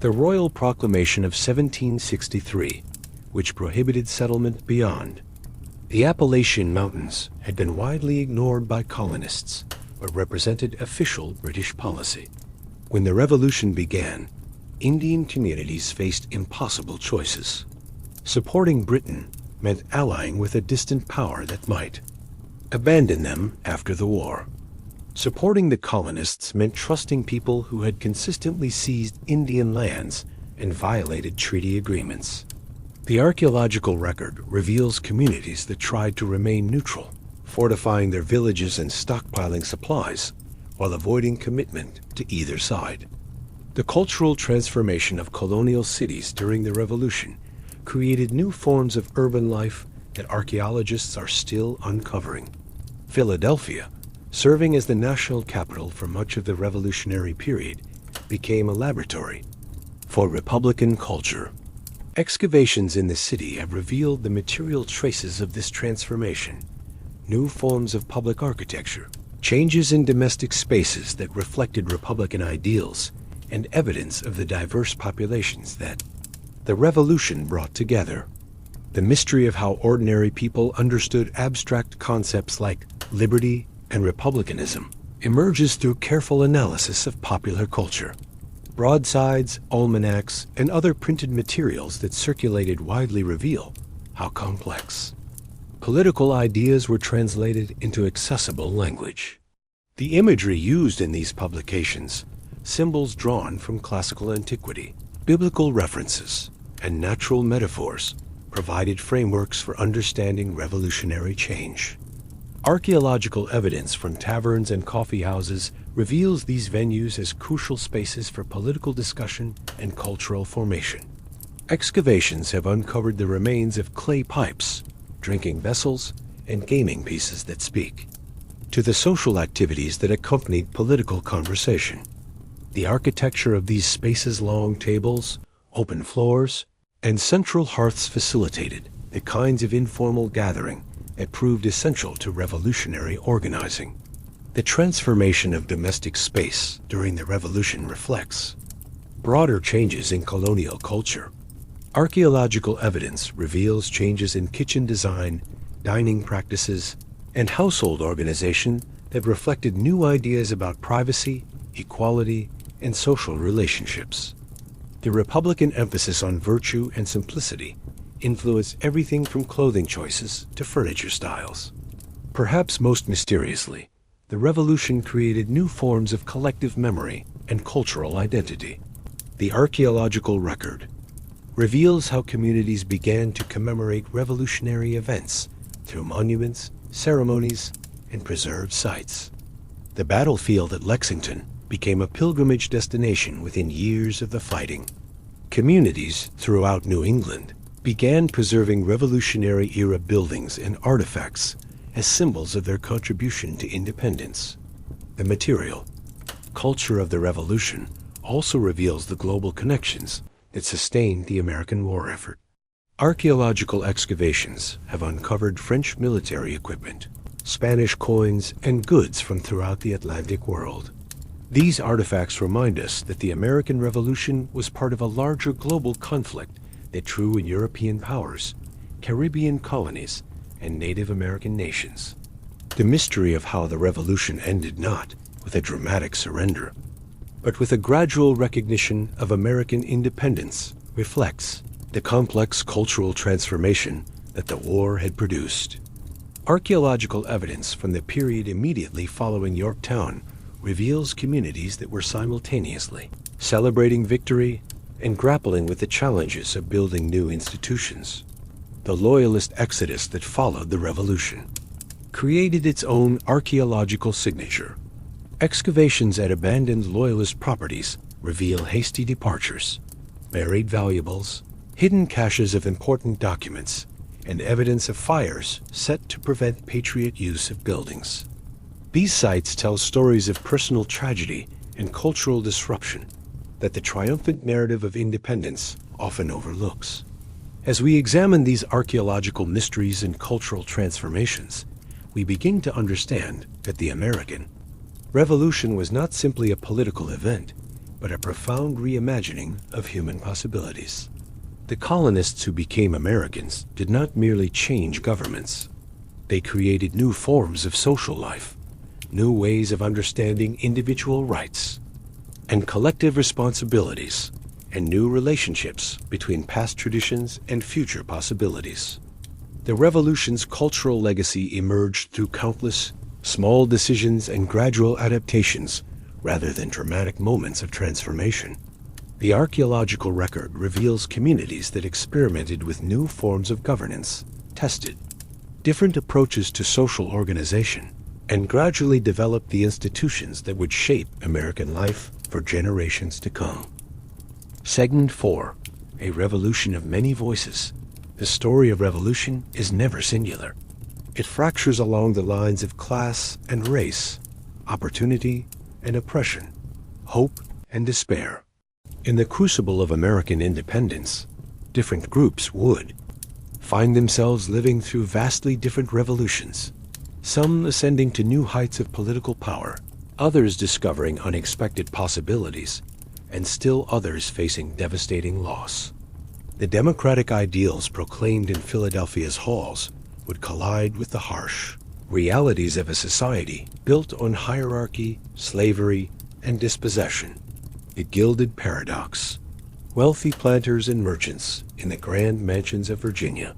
The Royal Proclamation of 1763, which prohibited settlement beyond the Appalachian Mountains, had been widely ignored by colonists, but represented official British policy. When the Revolution began, Indian communities faced impossible choices. Supporting Britain meant allying with a distant power that might abandon them after the war. Supporting the colonists meant trusting people who had consistently seized Indian lands and violated treaty agreements. The archaeological record reveals communities that tried to remain neutral, fortifying their villages and stockpiling supplies while avoiding commitment to either side. The cultural transformation of colonial cities during the Revolution created new forms of urban life that archaeologists are still uncovering. Philadelphia, serving as the national capital for much of the Revolutionary period, became a laboratory for Republican culture. Excavations in the city have revealed the material traces of this transformation. New forms of public architecture, changes in domestic spaces that reflected Republican ideals, and evidence of the diverse populations that the Revolution brought together. The mystery of how ordinary people understood abstract concepts like liberty and republicanism emerges through careful analysis of popular culture. Broadsides, almanacs, and other printed materials that circulated widely reveal how complex political ideas were translated into accessible language. The imagery used in these publications, symbols drawn from classical antiquity, biblical references, and natural metaphors, provided frameworks for understanding revolutionary change. Archaeological evidence from taverns and coffee houses reveals these venues as crucial spaces for political discussion and cultural formation. Excavations have uncovered the remains of clay pipes, drinking vessels, and gaming pieces that speak to the social activities that accompanied political conversation. The architecture of these spaces, long tables, open floors, and central hearths facilitated the kinds of informal gathering that proved essential to revolutionary organizing. The transformation of domestic space during the Revolution reflects broader changes in colonial culture. Archaeological evidence reveals changes in kitchen design, dining practices, and household organization that reflected new ideas about privacy, equality, and social relationships. The Republican emphasis on virtue and simplicity influenced everything from clothing choices to furniture styles. Perhaps most mysteriously, the Revolution created new forms of collective memory and cultural identity. The archaeological record reveals how communities began to commemorate revolutionary events through monuments, ceremonies, and preserved sites. The battlefield at Lexington became a pilgrimage destination within years of the fighting. Communities throughout New England began preserving Revolutionary-era buildings and artifacts as symbols of their contribution to independence. The material culture of the Revolution also reveals the global connections that sustained the American war effort. Archaeological excavations have uncovered French military equipment, Spanish coins, and goods from throughout the Atlantic world. These artifacts remind us that the American Revolution was part of a larger global conflict that drew in European powers, Caribbean colonies, and Native American nations. The mystery of how the Revolution ended not with a dramatic surrender, but with a gradual recognition of American independence reflects the complex cultural transformation that the war had produced. Archaeological evidence from the period immediately following Yorktown reveals communities that were simultaneously celebrating victory and grappling with the challenges of building new institutions. The Loyalist exodus that followed the revolution created its own archaeological signature. Excavations at abandoned Loyalist properties reveal hasty departures, buried valuables, hidden caches of important documents, and evidence of fires set to prevent Patriot use of buildings. These sites tell stories of personal tragedy and cultural disruption that the triumphant narrative of independence often overlooks. As we examine these archaeological mysteries and cultural transformations, we begin to understand that the American Revolution was not simply a political event, but a profound reimagining of human possibilities. The colonists who became Americans did not merely change governments. They created new forms of social life, new ways of understanding individual rights and collective responsibilities, and new relationships between past traditions and future possibilities. The Revolution's cultural legacy emerged through countless small decisions and gradual adaptations rather than dramatic moments of transformation. The archaeological record reveals communities that experimented with new forms of governance, tested different approaches to social organization, and gradually developed the institutions that would shape American life for generations to come. Segment 4. A revolution of many voices. The story of revolution is never singular. It fractures along the lines of class and race, opportunity and oppression, hope and despair. In the crucible of American independence, different groups would find themselves living through vastly different revolutions, some ascending to new heights of political power, others discovering unexpected possibilities, and still others facing devastating loss. The democratic ideals proclaimed in Philadelphia's halls would collide with the harsh realities of a society built on hierarchy, slavery, and dispossession. A gilded paradox. Wealthy planters and merchants in the grand mansions of Virginia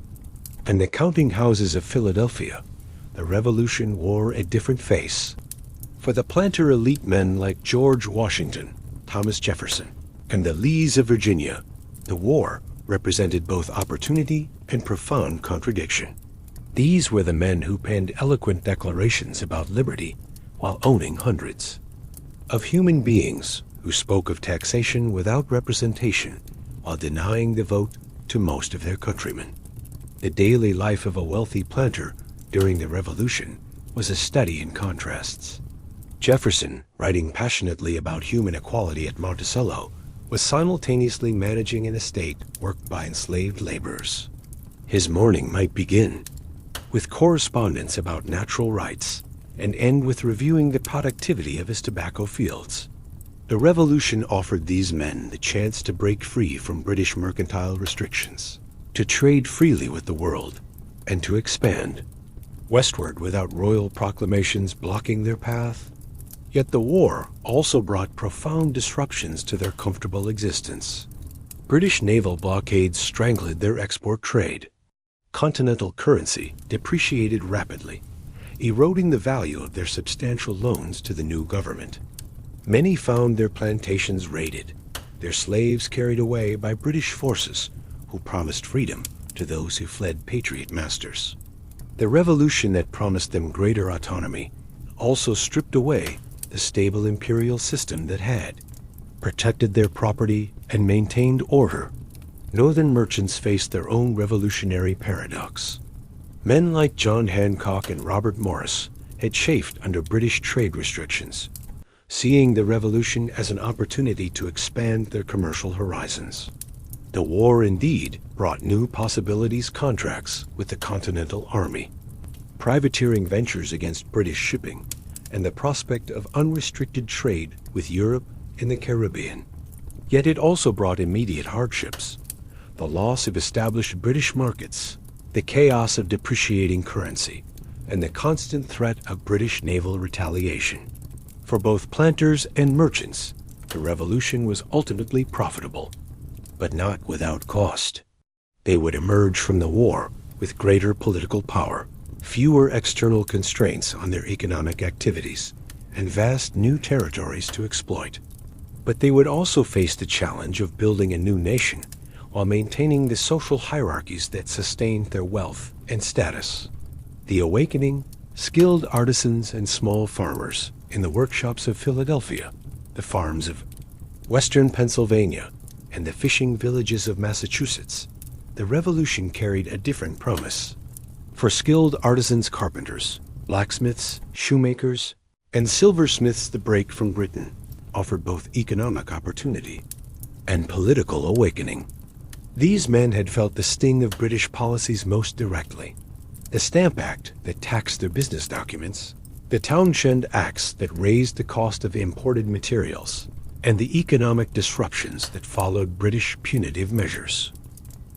and the counting houses of Philadelphia, the Revolution wore a different face. For the planter elite men like George Washington, Thomas Jefferson, and the Lees of Virginia, the war represented both opportunity and profound contradiction. These were the men who penned eloquent declarations about liberty while owning hundreds of human beings who spoke of taxation without representation while denying the vote to most of their countrymen. The daily life of a wealthy planter during the Revolution was a study in contrasts. Jefferson, writing passionately about human equality at Monticello, was simultaneously managing an estate worked by enslaved laborers. His morning might begin with correspondence about natural rights and end with reviewing the productivity of his tobacco fields. The Revolution offered these men the chance to break free from British mercantile restrictions, to trade freely with the world, and to expand westward without royal proclamations blocking their path. Yet the war also brought profound disruptions to their comfortable existence. British naval blockades strangled their export trade. Continental currency depreciated rapidly, eroding the value of their substantial loans to the new government. Many found their plantations raided, their slaves carried away by British forces who promised freedom to those who fled Patriot masters. The revolution that promised them greater autonomy also stripped away the stable imperial system that had protected their property and maintained order. Northern merchants faced their own revolutionary paradox. Men like John Hancock and Robert Morris had chafed under British trade restrictions, seeing the revolution as an opportunity to expand their commercial horizons. The war indeed brought new possibilities contracts with the Continental Army, privateering ventures against British shipping, and the prospect of unrestricted trade with Europe and the Caribbean. Yet it also brought immediate hardships: the loss of established British markets, the chaos of depreciating currency, and the constant threat of British naval retaliation. For both planters and merchants, the revolution was ultimately profitable, but not without cost. They would emerge from the war with greater political power, fewer external constraints on their economic activities, and vast new territories to exploit. But they would also face the challenge of building a new nation while maintaining the social hierarchies that sustained their wealth and status. The awakening, skilled artisans and small farmers in the workshops of Philadelphia, the farms of western Pennsylvania, and the fishing villages of Massachusetts, the revolution carried a different promise. For skilled artisans, carpenters, blacksmiths, shoemakers, and silversmiths, the break from Britain offered both economic opportunity and political awakening. These men had felt the sting of British policies most directly. The Stamp Act that taxed their business documents, the Townshend Acts that raised the cost of imported materials, and the economic disruptions that followed British punitive measures.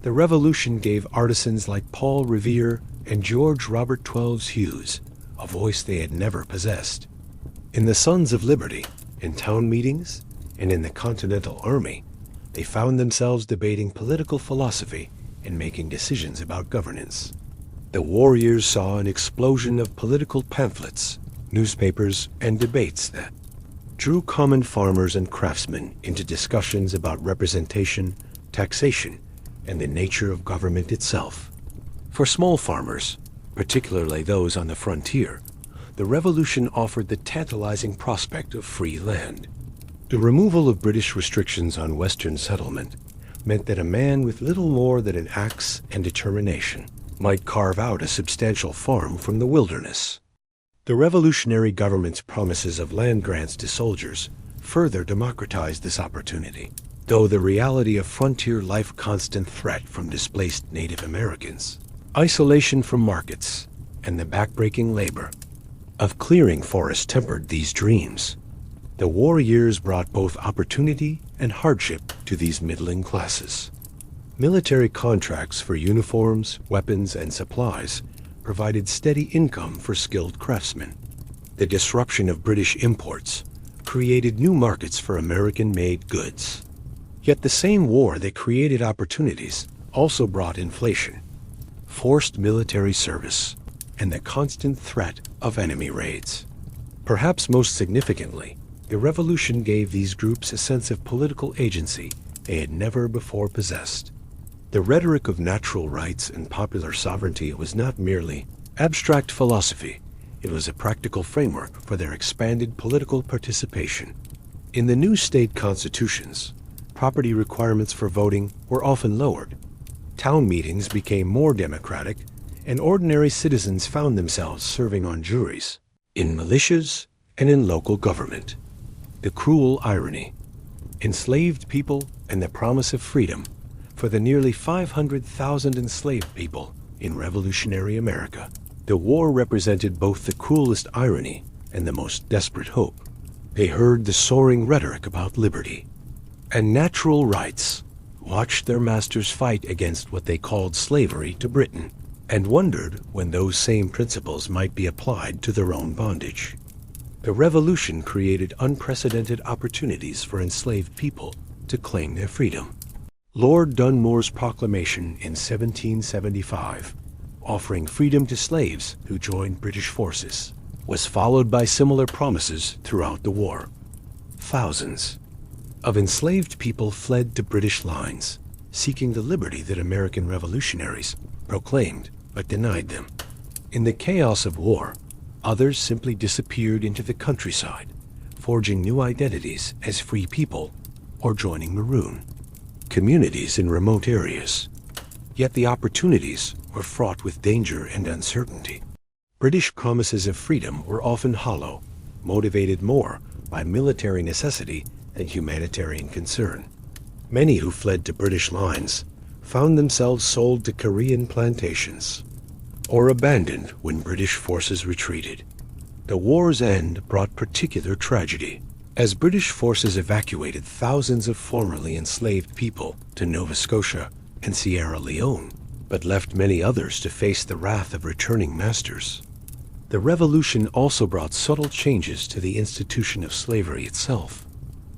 The Revolution gave artisans like Paul Revere and George Robert Twelves Hughes a voice they had never possessed. In the Sons of Liberty, in town meetings, and in the Continental Army, they found themselves debating political philosophy and making decisions about governance. The warriors saw an explosion of political pamphlets, newspapers, and debates that drew common farmers and craftsmen into discussions about representation, taxation, and the nature of government itself. For small farmers, particularly those on the frontier, the Revolution offered the tantalizing prospect of free land. The removal of British restrictions on Western settlement meant that a man with little more than an axe and determination might carve out a substantial farm from the wilderness. The revolutionary government's promises of land grants to soldiers further democratized this opportunity, though the reality of frontier life constant threat from displaced Native Americans, isolation from markets, and the backbreaking labor of clearing forests tempered these dreams. The war years brought both opportunity and hardship to these middling classes. Military contracts for uniforms, weapons, and supplies provided steady income for skilled craftsmen. The disruption of British imports created new markets for American-made goods. Yet the same war that created opportunities also brought inflation, forced military service, and the constant threat of enemy raids. Perhaps most significantly, the Revolution gave these groups a sense of political agency they had never before possessed. The rhetoric of natural rights and popular sovereignty was not merely abstract philosophy, it was a practical framework for their expanded political participation. In the new state constitutions, property requirements for voting were often lowered. Town meetings became more democratic, and ordinary citizens found themselves serving on juries, in militias, and in local government. The cruel irony: enslaved people and the promise of freedom for the nearly 500,000 enslaved people in revolutionary America. The war represented both the cruelest irony and the most desperate hope. They heard the soaring rhetoric about liberty and natural rights, watched their masters fight against what they called slavery to Britain, and wondered when those same principles might be applied to their own bondage. The Revolution created unprecedented opportunities for enslaved people to claim their freedom. Lord Dunmore's proclamation in 1775, offering freedom to slaves who joined British forces, was followed by similar promises throughout the war. Thousands of enslaved people fled to British lines, seeking the liberty that American revolutionaries proclaimed but denied them. In the chaos of war, others simply disappeared into the countryside, forging new identities as free people or joining Maroon communities in remote areas. Yet the opportunities were fraught with danger and uncertainty. British promises of freedom were often hollow, motivated more by military necessity than humanitarian concern. Many who fled to British lines found themselves sold to Korean plantations or abandoned when British forces retreated. The war's end brought particular tragedy, as British forces evacuated thousands of formerly enslaved people to Nova Scotia and Sierra Leone, but left many others to face the wrath of returning masters. The Revolution also brought subtle changes to the institution of slavery itself.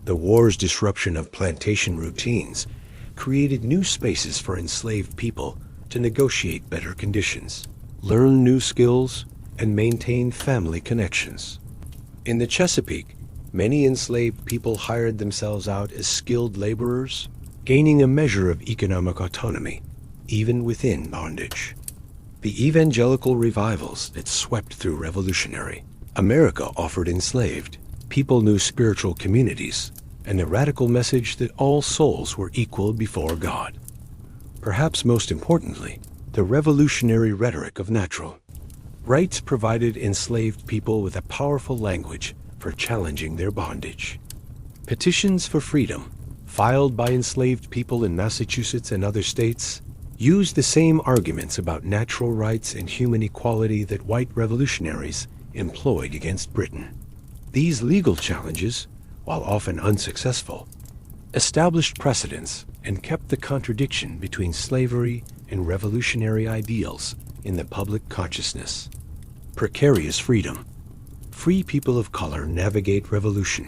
The war's disruption of plantation routines created new spaces for enslaved people to negotiate better conditions. learn new skills, and maintain family connections. In the Chesapeake, many enslaved people hired themselves out as skilled laborers, gaining a measure of economic autonomy, even within bondage. The evangelical revivals that swept through Revolutionary America offered enslaved people new spiritual communities and the radical message that all souls were equal before God. Perhaps most importantly, the revolutionary rhetoric of natural rights provided enslaved people with a powerful language for challenging their bondage. Petitions for freedom, filed by enslaved people in Massachusetts and other states, used the same arguments about natural rights and human equality that white revolutionaries employed against Britain. These legal challenges, while often unsuccessful, established precedents and kept the contradiction between slavery and revolutionary ideals in the public consciousness. Precarious freedom. Free people of color navigate revolution.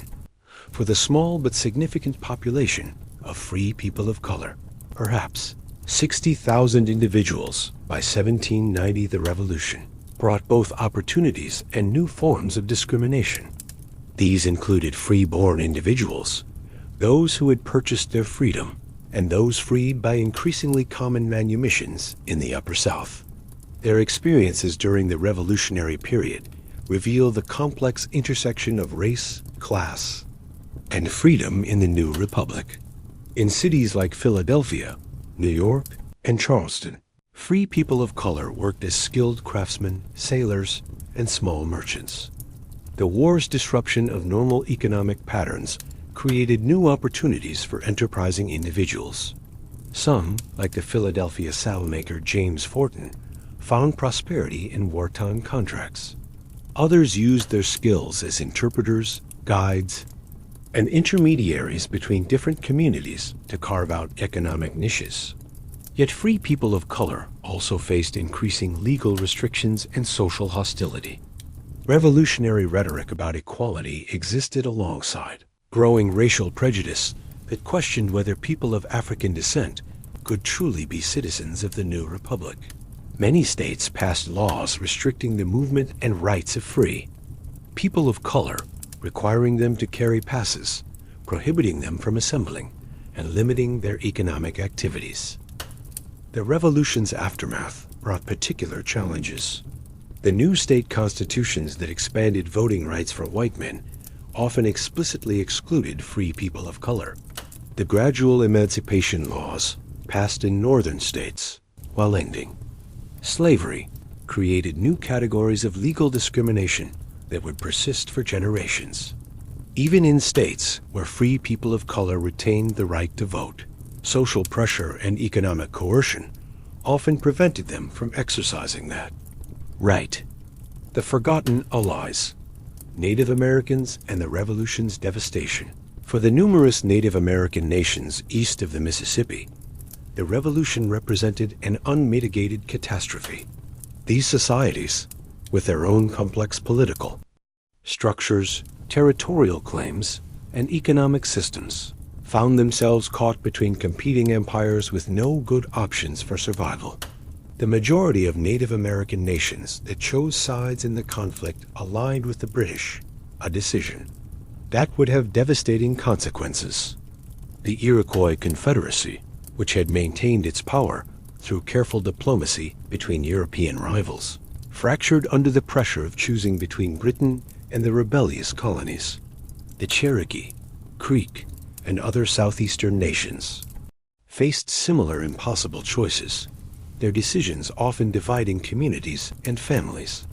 For the small but significant population of free people of color, perhaps 60,000 individuals by 1790, the revolution brought both opportunities and new forms of discrimination. These included free-born individuals, those who had purchased their freedom, and those freed by increasingly common manumissions in the Upper South. Their experiences during the Revolutionary period reveal the complex intersection of race, class, and freedom in the new republic. In cities like Philadelphia, New York, and Charleston, free people of color worked as skilled craftsmen, sailors, and small merchants. The war's disruption of normal economic patterns created new opportunities for enterprising individuals. Some, like the Philadelphia saddlemaker James Forten, found prosperity in wartime contracts. Others used their skills as interpreters, guides, and intermediaries between different communities to carve out economic niches. Yet free people of color also faced increasing legal restrictions and social hostility. Revolutionary rhetoric about equality existed alongside growing racial prejudice that questioned whether people of African descent could truly be citizens of the new republic. Many states passed laws restricting the movement and rights of free people of color, requiring them to carry passes, prohibiting them from assembling, and limiting their economic activities. The revolution's aftermath brought particular challenges. The new state constitutions that expanded voting rights for white men often explicitly excluded free people of color. The gradual emancipation laws passed in northern states, while ending slavery, created new categories of legal discrimination that would persist for generations. Even in states where free people of color retained the right to vote, social pressure and economic coercion often prevented them from exercising that right. The forgotten allies, Native Americans and the Revolution's devastation. For the numerous Native American nations east of the Mississippi, the Revolution represented an unmitigated catastrophe. These societies, with their own complex political structures, territorial claims, and economic systems, found themselves caught between competing empires with no good options for survival. The majority of Native American nations that chose sides in the conflict aligned with the British, a decision that would have devastating consequences. The Iroquois Confederacy, which had maintained its power through careful diplomacy between European rivals, fractured under the pressure of choosing between Britain and the rebellious colonies. The Cherokee, Creek, and other southeastern nations faced similar impossible choices, their decisions often dividing communities and families.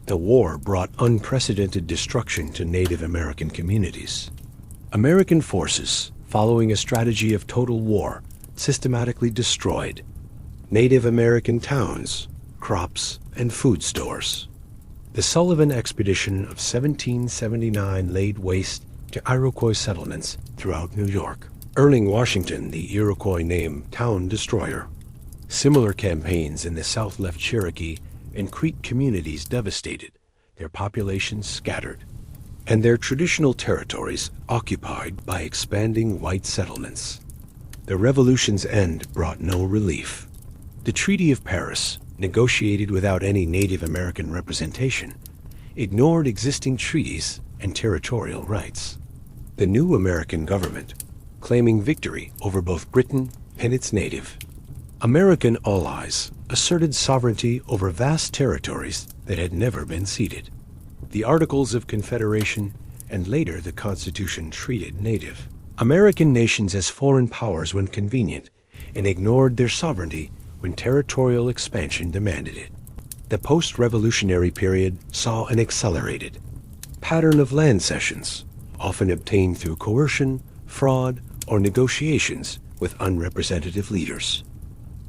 The war brought unprecedented destruction to Native American communities. American forces, following a strategy of total war, systematically destroyed Native American towns, crops, and food stores. The Sullivan Expedition of 1779 laid waste to Iroquois settlements throughout New York, earning Washington the Iroquois name Town Destroyer. Similar campaigns in the South left Cherokee and Creek communities devastated, their populations scattered, and their traditional territories occupied by expanding white settlements. The Revolution's end brought no relief. The Treaty of Paris, negotiated without any Native American representation, ignored existing treaties and territorial rights. The new American government, claiming victory over both Britain and its native American allies, asserted sovereignty over vast territories that had never been ceded. The Articles of Confederation and later the Constitution treated Native American nations as foreign powers when convenient and ignored their sovereignty when territorial expansion demanded it. The post-revolutionary period saw an accelerated pattern of land cessions, often obtained through coercion, fraud, or negotiations with unrepresentative leaders.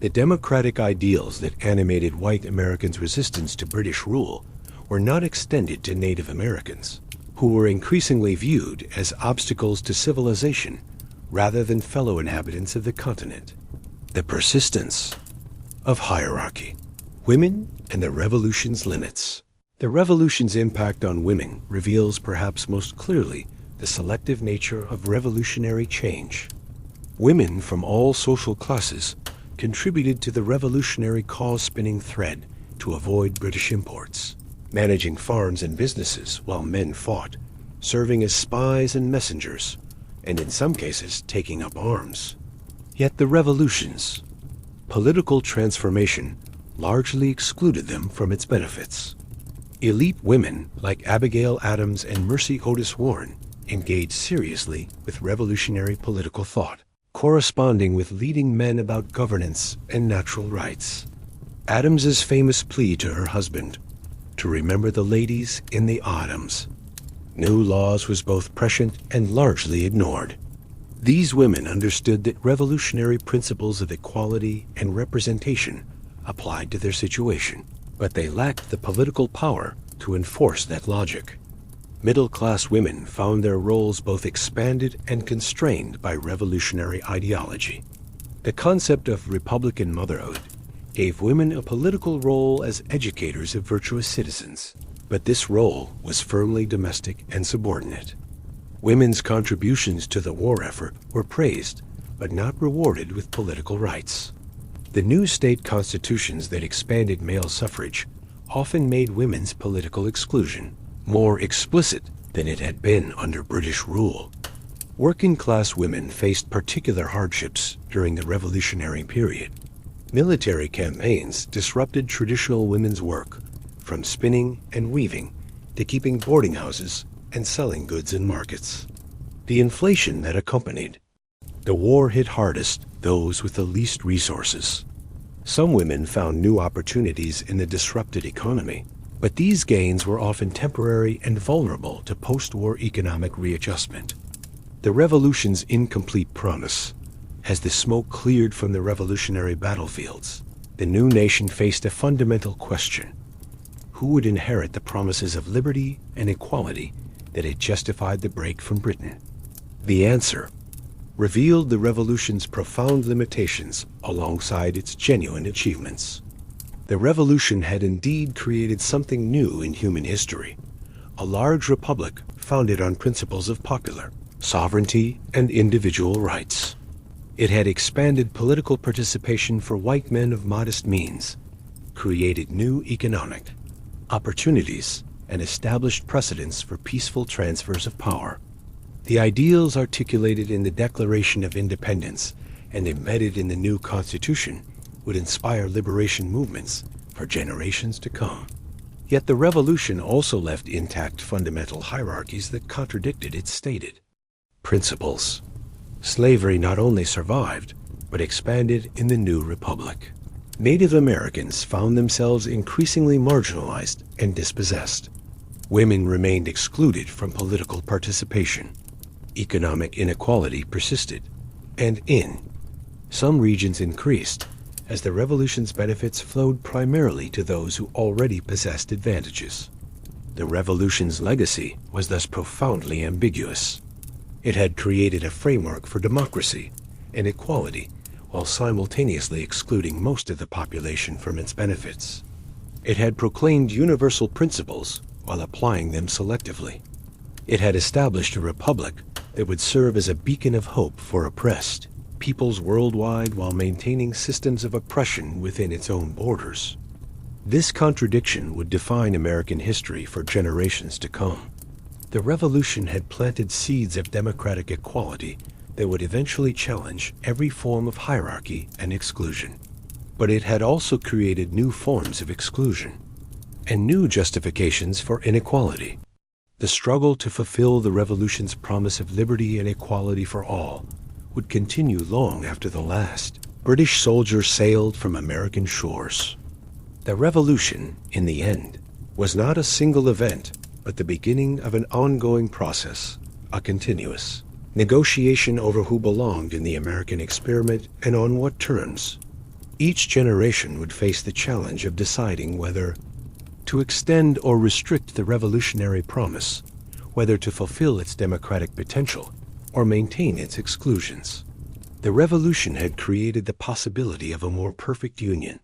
The democratic ideals that animated white Americans' resistance to British rule were not extended to Native Americans, who were increasingly viewed as obstacles to civilization rather than fellow inhabitants of the continent. The persistence of hierarchy. Women and the Revolution's limits. The Revolution's impact on women reveals perhaps most clearly the selective nature of revolutionary change. Women from all social classes contributed to the revolutionary cause-spinning thread to avoid British imports, managing farms and businesses while men fought, serving as spies and messengers, and in some cases taking up arms. Yet the revolution's political transformation largely excluded them from its benefits. Elite women like Abigail Adams and Mercy Otis Warren engaged seriously with revolutionary political thought, corresponding with leading men about governance and natural rights. Adams's famous plea to her husband, to remember the ladies in the autumns, new laws was both prescient and largely ignored. These women understood that revolutionary principles of equality and representation applied to their situation, but they lacked the political power to enforce that logic. Middle-class women found their roles both expanded and constrained by revolutionary ideology. The concept of Republican motherhood gave women a political role as educators of virtuous citizens, but this role was firmly domestic and subordinate. Women's contributions to the war effort were praised, but not rewarded with political rights. The new state constitutions that expanded male suffrage often made women's political exclusion more explicit than it had been under British rule. Working-class women faced particular hardships during the Revolutionary period. Military campaigns disrupted traditional women's work, from spinning and weaving to keeping boarding houses and selling goods in markets. The inflation that accompanied the war hit hardest those with the least resources. Some women found new opportunities in the disrupted economy, but these gains were often temporary and vulnerable to post-war economic readjustment. The revolution's incomplete promise. As the smoke cleared from the revolutionary battlefields, the new nation faced a fundamental question. Who would inherit the promises of liberty and equality that had justified the break from Britain? The answer revealed the revolution's profound limitations alongside its genuine achievements. The revolution had indeed created something new in human history, a large republic founded on principles of popular sovereignty and individual rights. It had expanded political participation for white men of modest means, created new economic opportunities, and established precedents for peaceful transfers of power. The ideals articulated in the Declaration of Independence and embedded in the new Constitution would inspire liberation movements for generations to come. Yet the revolution also left intact fundamental hierarchies that contradicted its stated principles. Slavery not only survived, but expanded in the new republic. Native Americans found themselves increasingly marginalized and dispossessed. Women remained excluded from political participation. Economic inequality persisted, and in some regions increased, as the revolution's benefits flowed primarily to those who already possessed advantages. The revolution's legacy was thus profoundly ambiguous. It had created a framework for democracy and equality while simultaneously excluding most of the population from its benefits. It had proclaimed universal principles while applying them selectively. It had established a republic that would serve as a beacon of hope for oppressed peoples worldwide while maintaining systems of oppression within its own borders. This contradiction would define American history for generations to come. The Revolution had planted seeds of democratic equality that would eventually challenge every form of hierarchy and exclusion. But it had also created new forms of exclusion and new justifications for inequality. The struggle to fulfill the Revolution's promise of liberty and equality for all would continue long after the last British soldier sailed from American shores. The Revolution, in the end, was not a single event, but the beginning of an ongoing process, a continuous negotiation over who belonged in the American experiment and on what terms. Each generation would face the challenge of deciding whether to extend or restrict the revolutionary promise, whether to fulfill its democratic potential or maintain its exclusions. The Revolution had created the possibility of a more perfect union,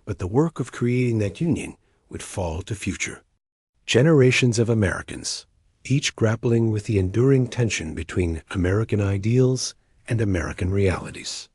but the work of creating that union would fall to future generations of Americans, each grappling with the enduring tension between American ideals and American realities.